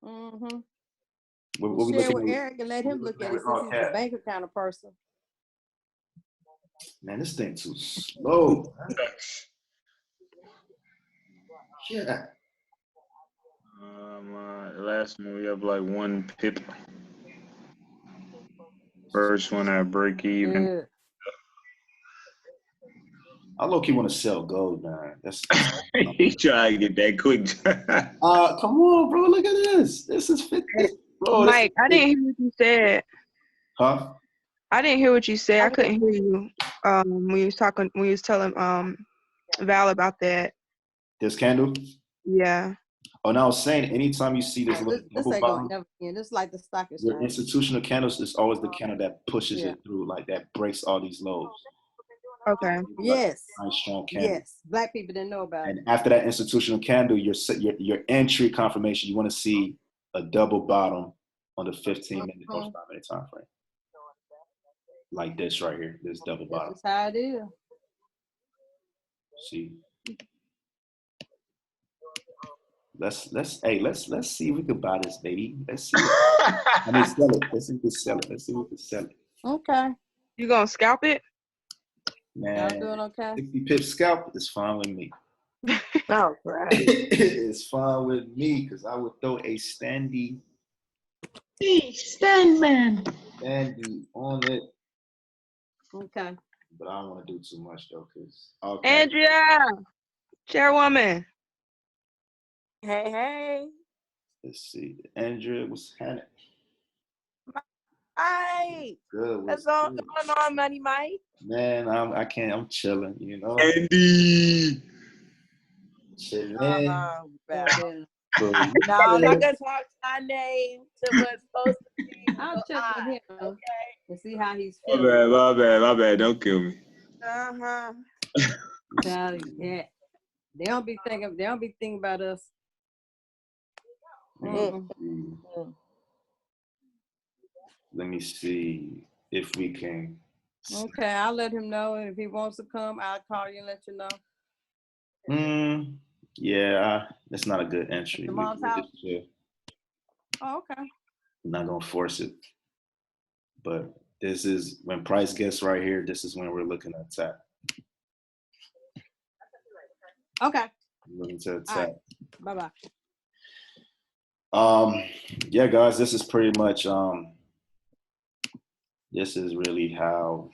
you.
Mm-hmm.
What we
share
looking
with
at?
Eric and let him look at it since he's the banker kind of person.
Man, this thing too slow. Yeah.
Last one we have like 1 pip. First one I break even.
Yeah.
I low key want to sell gold, man. That's
He try to get that quick.
come on, bro. Look at this. This is 50. Bro,
Mike, I didn't hear what you said.
Huh?
I didn't hear what you said. I couldn't hear you. When you was telling Val about that.
This candle?
Yeah.
Oh, now I was saying, anytime you see this little
This
double
ain't
bottom,
gonna never end. This is like the stock
your
exchange.
institutional candles is always the candle that pushes
Yeah.
it through, like that breaks all these lows.
Okay.
Yes.
Nice strong candle.
Yes. Black people didn't know about
And
it.
after that institutional candle, your entry confirmation, you want to see a double bottom on the 15-minute or 5-minute time frame. Like this right here, this double bottom.
That's how it is.
See. Let's see if we can buy this, baby. Let's see. I mean, sell it. Let's see if we can sell it. Let's see if we can sell it.
Okay.
You gonna scalp it?
Man,
Y'all doing okay?
60 pip scalp is fine with me.
Oh, right.
It's fine with me because I would throw a standy on it.
Okay.
But I don't want to do too much though, because
Andrea, chairwoman.
Hey.
Let's see. Andrea, what's happening?
Hi.
Good.
What's going on, Money Mike?
Man, I'm chilling, you know.
Andy.
Chilling.
No,
I'm not gonna talk my name to what's supposed to be.
I'll check with him and see how he's
My
feeling.
bad. Don't kill me.
Uh-huh.
Yeah. They don't be thinking about us.
Let me see if we can.
Okay, I'll let him know, and if he wants to come, I'll call you and let you know.
Yeah, that's not a good entry.
Your mom's house? Oh, okay.
I'm not gonna force it, but this is when price gets right here. This is when we're looking at tap.
Okay.
Looking to tap.
Right. Bye-bye.
Yeah, guys, this is pretty much this is really how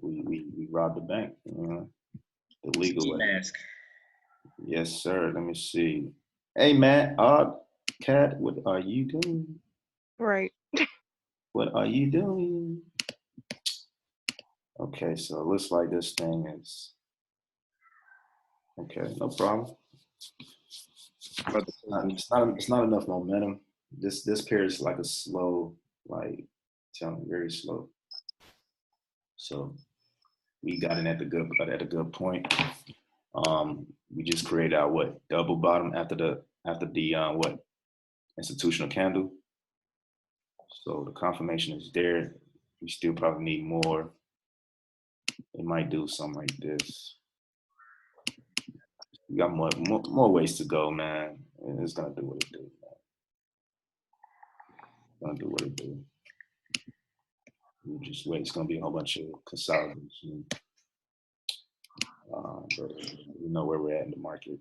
we rob the bank, you know, the legal way.
Mask.
Yes, sir. Let me see. Hey, man, Cat, what are you doing?
Right.
What are you doing? Okay, so it looks like this thing is okay. No problem. It's not enough momentum. This pair is like a slow, like very slow. So we got in at a good point. We just created our double bottom after the institutional candle. So the confirmation is there. We still probably need more. It might do something like this. We got more ways to go, man. It's gonna do what it do, man. It's gonna do what it do. We just wait. It's gonna be a whole bunch of consolidation. But we know where we're at in the market.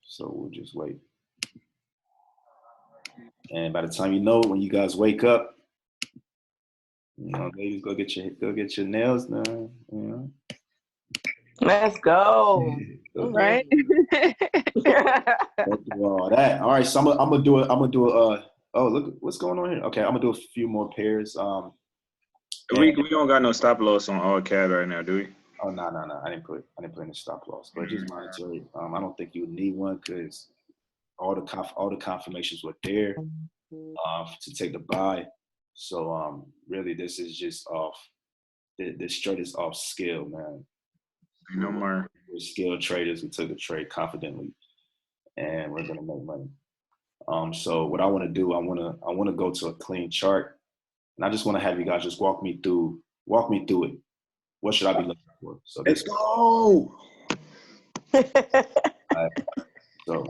So we'll just wait. And by the time you know, when you guys wake up, you know, ladies, go get your nails done. You know.
Let's go.
All
right.
Go through all that. All right. So I'm gonna do a. Oh, look what's going on here. Okay, I'm gonna do a few more pairs.
We don't got no stop loss on all CAD right now, do we?
Oh no. I didn't put any stop loss, but just monetary. I don't think you would need one because all the confirmations were there to take the buy. So really, this is just off. This trade is off skill, man.
No more.
We're skilled traders. We took the trade confidently, and we're gonna make money. So what I want to do, I want to go to a clean chart, and I just want to have you guys just walk me through it. What should I be looking for? So
Let's go.
So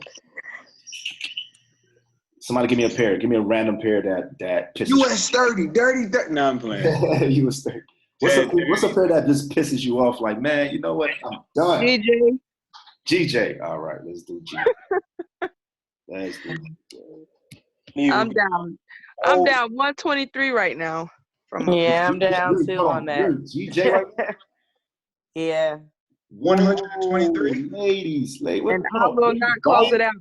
somebody give me a pair. Give me a random pair that pisses
US 30, dirty. No, I'm playing.
you. US 30. What's a pair that just pisses you off? Like, man, you know what? I'm done. GJ. All right, let's do GJ. Let's do GJ.
I'm down. I'm down 123 right now.
Yeah, I'm down too on that.
GJ right now?
Yeah.
123.
Ladies.
And I will not close it out.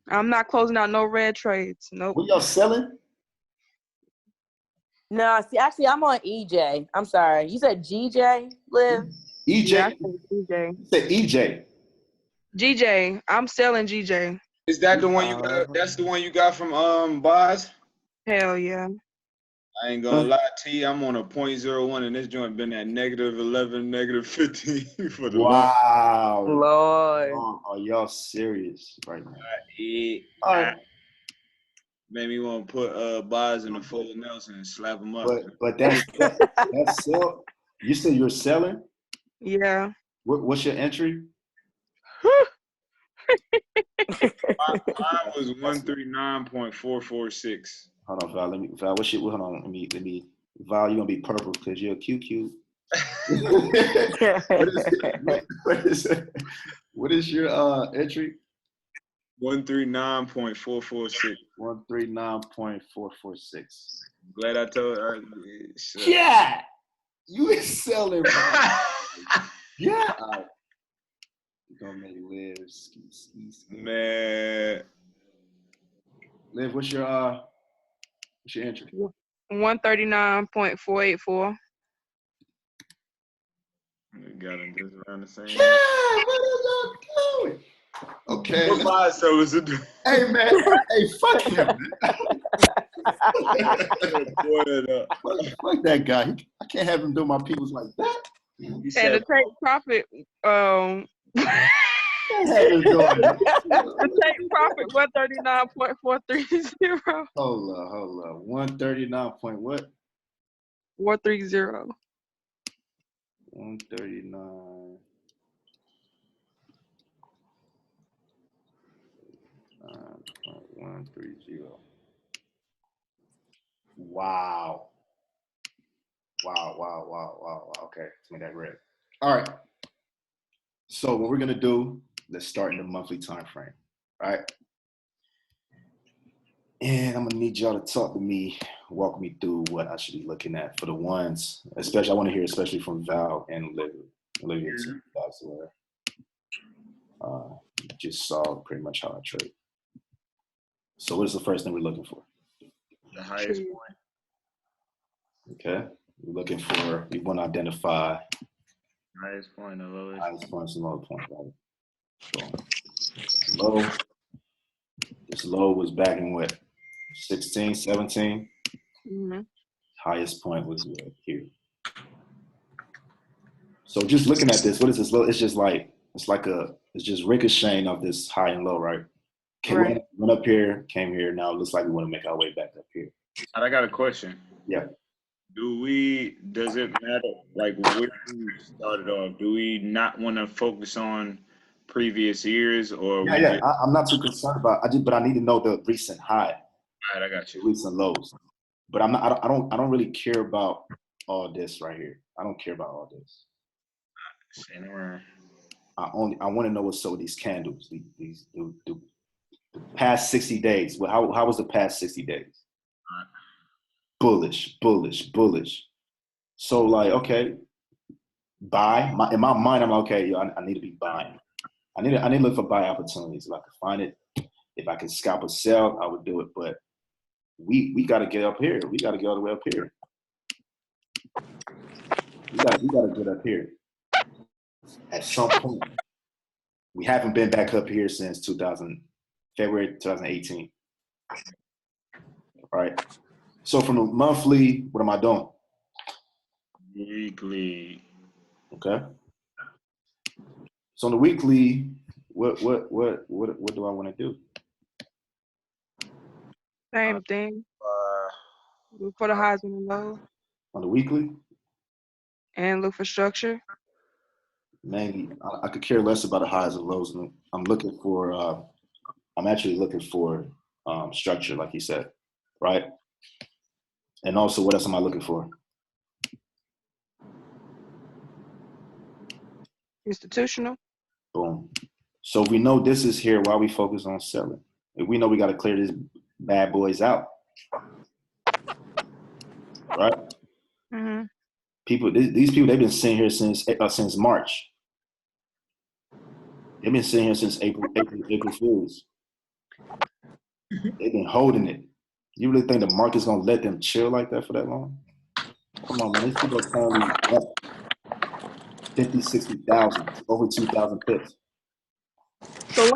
I'm not closing out no red trades. Nope.
What y'all selling?
No, see, actually, I'm on EJ. I'm sorry. You said GJ, Liv?
EJ?
Yeah, I said GJ.
You said EJ.
GJ. I'm selling GJ.
Is that the one you got? That's the one you got from Boz?
Hell yeah.
I ain't gonna lie to you. I'm on a 0.01, and this joint been at -11, -15 for the
Wow.
Lord.
Are y'all serious right now?
All right. Made me want to put Boz in the Fuller Nelson and slap him up.
But that's sell. You said you're selling?
Yeah.
What's your entry?
Mine was 139.446.
Hold on, Val. Val, hold on. Let me. Val, you're gonna be purple because you're a QQ. What is your entry?
139.446.
139.446.
Glad I told her.
Yeah, you is selling. Yeah. You're gonna make Liv ski.
Man.
Liv, what's your entry?
139.484.
We got him just around the same.
Yeah, what are y'all doing? Okay.
What Boz told us to do?
Hey man, hey, fuck him. Fuck that guy. I can't have him do my peoples like that.
And the take profit,
The
take profit 139.430.
Hold on. 139 point what?
430.
139. 9.130. Wow. Okay, let's make that red. All right. So what we're gonna do, let's start in the monthly time frame. All right. And I'm gonna need y'all to talk to me, walk me through what I should be looking at for the ones, especially I want to hear especially from Val and Olivia too, guys where just saw pretty much how I trade. So what is the first thing we're looking for?
The highest point.
Okay. We want to identify
Highest point, the lowest.
Highest points and low point, right? So low. This low was back in what? 16, 17.
Mm-hmm.
Highest point was here. So just looking at this, what is this low? It's just ricocheting of this high and low, right?
Right.
Went up here, came here. Now it looks like we want to make our way back up here.
I got a question.
Yeah.
Does it matter, like, where we started off? Do we not want to focus on previous years, or
I'm not too concerned about. But I need to know the recent high.
All right, I got you.
Recent lows. But I'm not. I don't really care about all this right here. I don't care about all this. I want to know what's up with these candles. These the past 60 days. How was the past 60 days? Bullish. So like, okay, buy. In my mind, I'm like, okay, I need to be buying. I need to look for buy opportunities. If I can find it, if I can scalp a sell, I would do it. But we got to get up here. We got to get all the way up here. we got to get up here at some point. We haven't been back up here since February 2018. All right. So from the monthly, what am I doing?
Weekly.
Okay. So on the weekly, what do I want to do?
Same thing. Look for the highs and the lows,
On the weekly,
and look for structure.
mainly, I could care less about the highs and lows. I'm looking for, I'm actually looking for structure, like you said, right? And also, what else am I looking for?
Institutional.
Boom. So if we know this is here, why we focus on selling? If we know we got to clear these bad boys out, right?
Mm-hmm.
These people, they've been sitting here since March. They've been sitting here since April Fools. They've been holding it. You really think the market's gonna let them chill like that for that long? Come on, man. These people are currently up 50, 60,000, over 2,000 pips.
So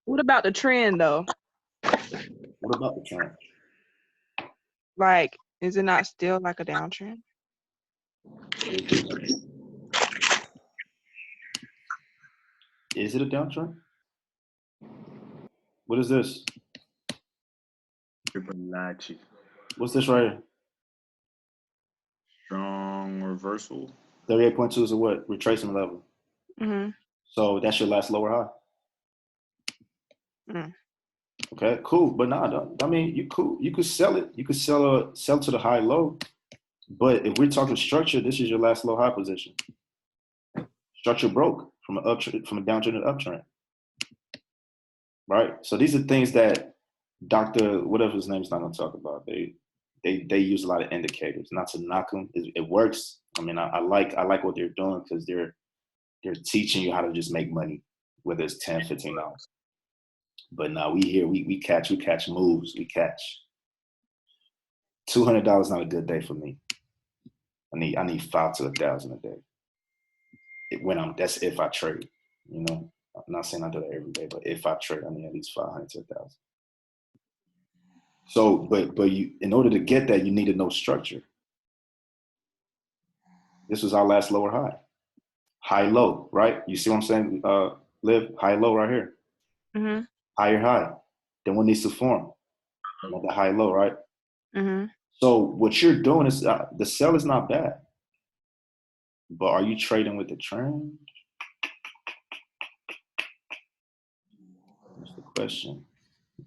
what about the trend though?
What about the trend?
Like, is it not still like a downtrend?
Is it a downtrend? What is this?
Fibonacci.
What's this right here?
Strong reversal.
38.2 is a what? Retracement level.
Mm-hmm.
So that's your last lower high.
Mm.
Okay, cool. But I mean, you cool. You could sell it. You could sell to the high low. But if we're talking structure, this is your last low high position. Structure broke from a downtrend to an uptrend. Right? So these are things that Dr. whatever his name is not gonna talk about. They use a lot of indicators. Not to knock them. It works. I mean, I like what they're doing because they're teaching you how to just make money, whether it's $10, $15. But now we catch moves. We catch. $200 not a good day for me. I need 5 to 1,000 a day. That's if I trade. You know, I'm not saying I do that every day, but if I trade, I need at least 500 to 1,000. So, but you, in order to get that, you need to know structure. This was our last lower high low, right? You see what I'm saying? Liv, high low right here.
Mm-hmm.
Higher high. Then what needs to form? The high low, right?
Mm-hmm.
So what you're doing is the sell is not bad, but are you trading with the trend? That's the question.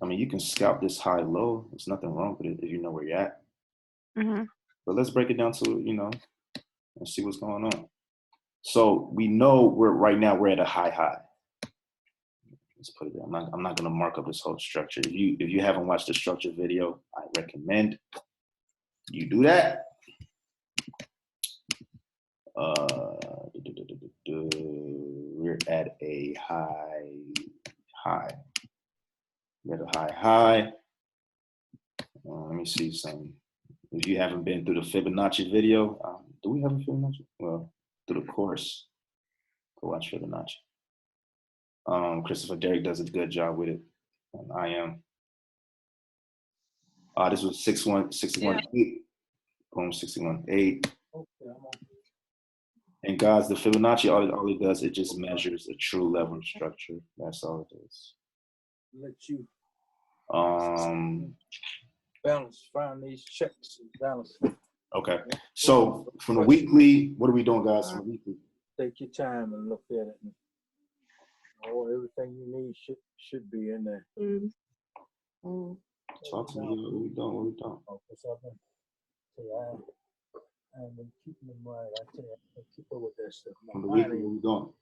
I mean, you can scalp this high low. There's nothing wrong with it if you know where you're at.
Mm-hmm.
But let's break it down to, and see what's going on. So we know right now we're at a high. Let's put it there. I'm not gonna mark up this whole structure. If you haven't watched the structure video, I recommend you do that. We're at a high. We're at a high. Let me see something. If you haven't been through the Fibonacci video, do we have a Fibonacci? Well, through the course, go watch Fibonacci. Christopher Derrick does a good job with it, and I am. This was 61.8. Boom, 61.8. And guys, the Fibonacci, all it does, it just measures a true level of structure. That's all it does.
Let you find these checks and balance.
Okay. So from the weekly, what are we doing, guys? From the weekly?
Take your time and look at it. Everything you need should be in there.
Mm-hmm.
Talk to me. What we doing?
I've been keeping them right. I tell you, I keep up with that stuff.
From the weekly, what we doing?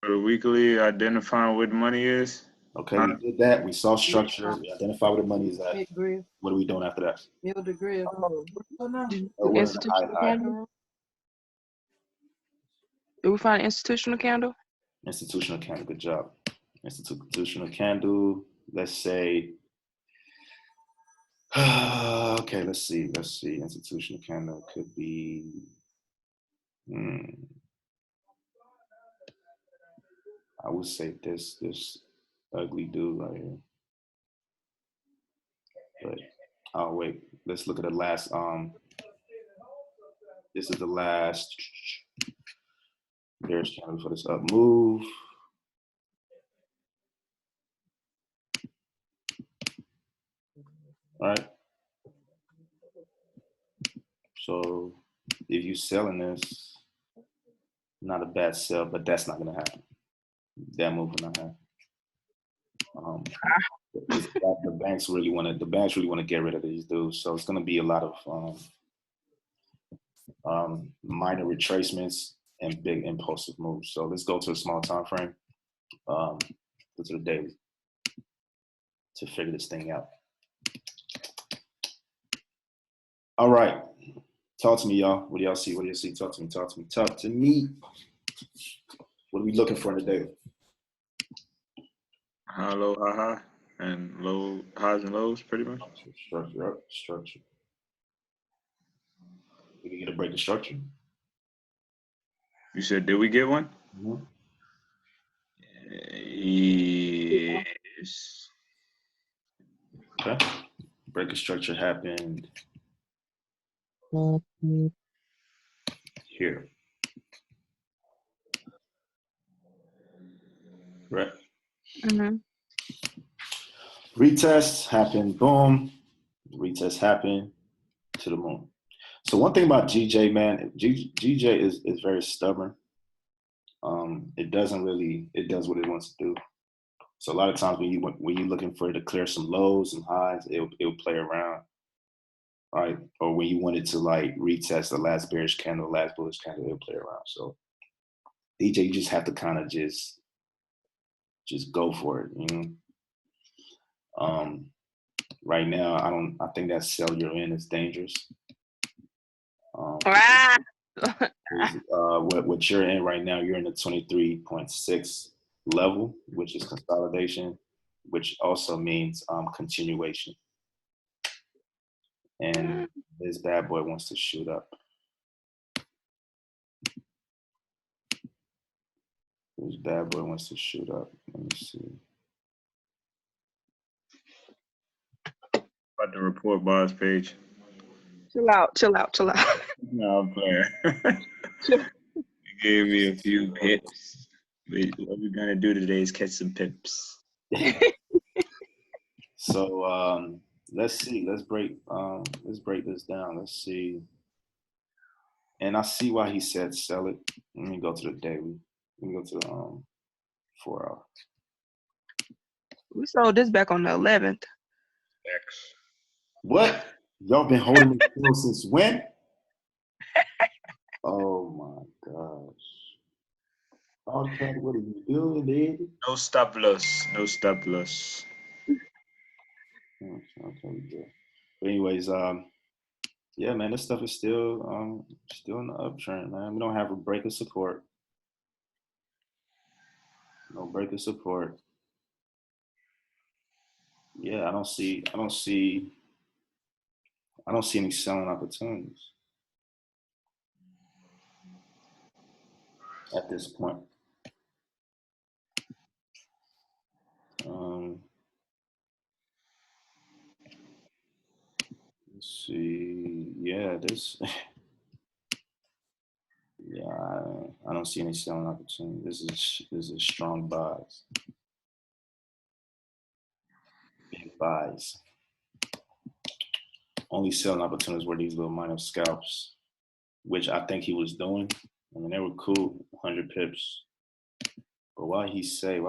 For the weekly, identifying what money is.
Okay, we did that. We saw structure. We identified where the money is at. What are we doing after that?
Middle degree.
Institutional candle. Did we find an institutional candle?
Institutional candle. Good job. Institutional candle. Let's say. Okay, let's see. Institutional candle could be. I would say this ugly dude right here. But oh wait, let's look at the last. This is the last bearish candle for this up move. All right. So if you're selling this, not a bad sell, but that's not gonna happen. That move will not happen. The banks really want to get rid of these dudes. So it's gonna be a lot of minor retracements and big impulsive moves. So let's go to a small time frame. Go to the daily to figure this thing out. All right. Talk to me, y'all. What do y'all see? What do you see? Talk to me. Talk to me. Talk to me. What are we looking for in the daily?
High, low, high, high, and low highs and lows, pretty much.
Structure up, structure. We can get a break of structure.
You said, did we get one?
Mm-hmm.
Yes.
Okay. Break of structure happened here. Right.
Mm-hmm.
Retest happened, boom. Retest happened to the moon. So one thing about GJ, man, GJ is very stubborn. It does what it wants to do. So a lot of times when you're looking for it to clear some lows and highs, it'll play around, right? Or when you want it to like retest the last bearish candle, last bullish candle, it'll play around. So DJ, you just have to kind of just go for it, you know. Right now, I think that sell you're in is dangerous. What you're in right now, you're in the 23.6 level, which is consolidation, which also means continuation. And this bad boy wants to shoot up. This bad boy wants to shoot up. Let me see.
About the report bars page.
Chill out.
No, I'm playing. You gave me a few pips. What we're gonna do today is catch some pips.
So let's see. Let's break this down. Let's see. And I see why he said sell it. Let me go to the daily. Let me go to the 4 hour.
We sold this back on the 11th.
X.
What? Y'all been holding it still since when? Oh my gosh. Okay, what are you doing, baby?
No stop loss. No stop loss.
Okay, good. But anyways, yeah, man, this stuff is still in the uptrend, man. We don't have a break of support. No break of support. Yeah, I don't see any selling opportunities at this point. Let's see. Yeah, yeah, I don't see any selling opportunity. This is strong buys. Big buys. Only selling opportunities were these little minor scalps, which I think he was doing. I mean, they were cool, 100 pips. But why he say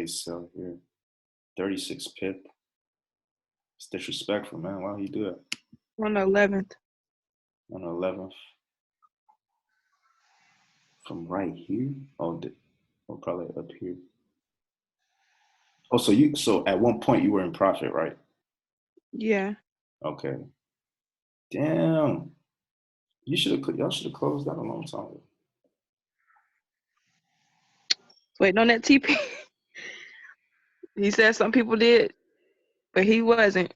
sell here? 36 pip. It's disrespectful, man. Why he do that?
On the 11th.
On the 11th. From right here? Oh, probably up here. Oh, so at one point you were in profit, right?
Yeah.
Okay. Damn. Y'all should have closed that a long time ago.
Waiting on that TP. He said some people did, but he wasn't.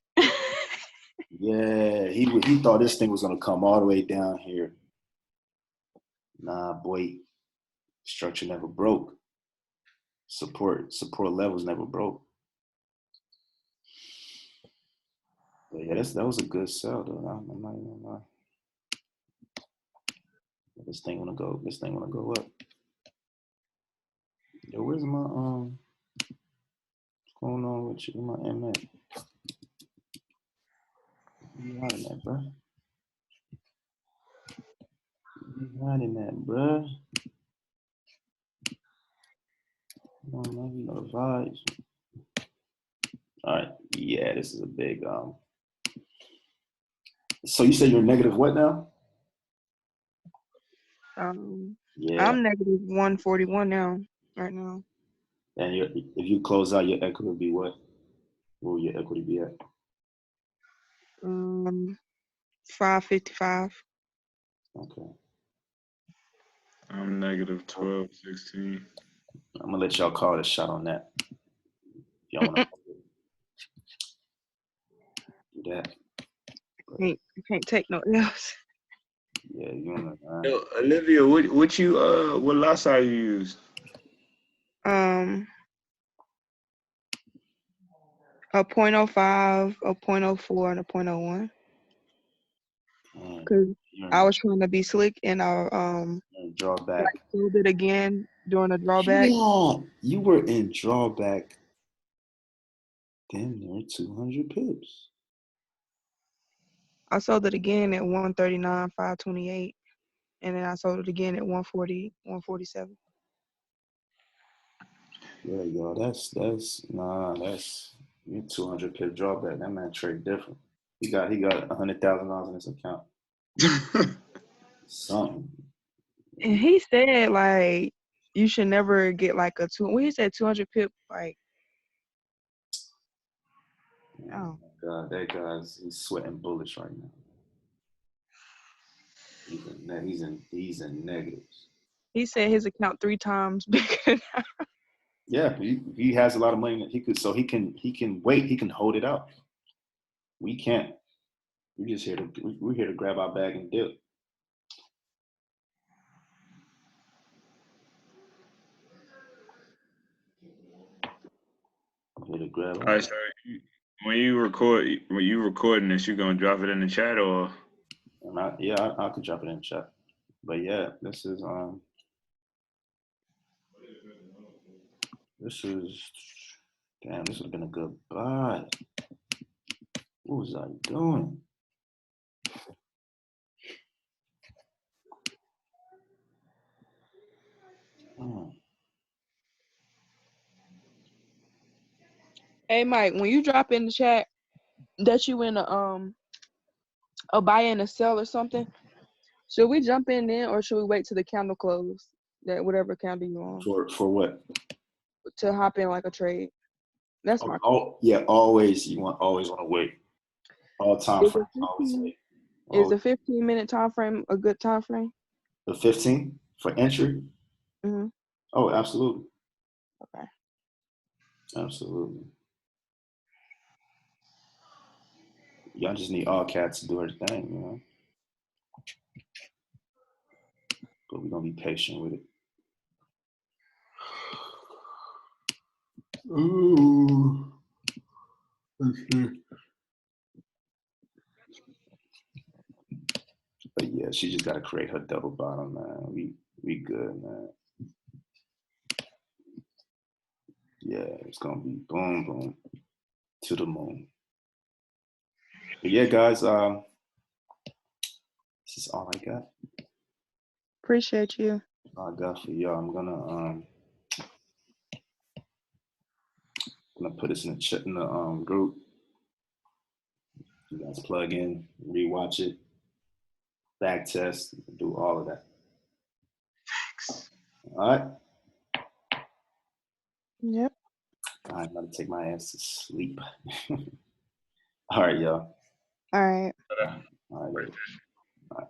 Yeah, he thought this thing was gonna come all the way down here. Nah, boy, structure never broke. Support levels never broke. But yeah, that was a good sell though. I'm not even gonna lie. This thing wanna go up. Yo, where's my what's going on with you? My MA. You hiding that, bro? You hiding that, bro? No, you know the vibes. All right, yeah, this is a big So you say you're negative what now? Yeah,
I'm negative 141 now, right now.
and if you close out, your equity would be what? What will your equity be at?
555.
Okay,
I'm negative 12, 16.
I'm gonna let y'all call it a shot on that. Y'all wanna do that?
I can't take no else.
Yeah, you wanna.
Yo, Olivia, what lot size you use?
A 0.05, a 0.04, and a 0.01. Because I was trying to be slick and I
drawback.
sold it again during a drawback.
Yeah, you were in drawback. Damn near 200 pips.
I sold it again at 139, 528, and then I sold it again at 140, 147.
Yeah, yo, that's you 200 pip drawback. That man trade different. He got $100,000 in his account. Something.
And he said like you should never get like a when he said 200 pip, like
Oh my God, that he's sweating bullets right now. He's in negatives.
He said his account 3 times bigger.
Yeah, he has a lot of money that he can wait, he can hold it out. We can't. We're here to grab our bag and dip. I'm here to grab.
All right, so when you recording this, you gonna drop it in the chat or?
I could drop it in the chat. But yeah, this is damn, this would have been a good buy. What was I doing?
Hey Mike, when you drop in the chat that you in a buy and a sell or something, should we jump in then or should we wait till the candle close? That whatever candle you on.
For what?
To hop in like a trade. That's my question.
Yeah, always want to wait. All time frame, always wait.
Is the 15-minute time frame a good time frame?
The 15 for entry?
Mm-hmm.
Oh, absolutely.
Okay.
Absolutely. Y'all just need all cats to do their thing, you know. But we're gonna be patient with it. Ooh. Okay. But yeah, she just gotta create her double bottom, man. We good, man. Yeah, it's gonna be boom, boom, to the moon. But yeah, guys, this is all I got.
Appreciate you.
All I got for y'all. I'm gonna put this in the chat in the group. You guys plug in, rewatch it, back test, do all of that. Thanks. All right.
Yep.
I'm gonna take my ass to sleep. All right, y'all.
All right.
All right, later. All right.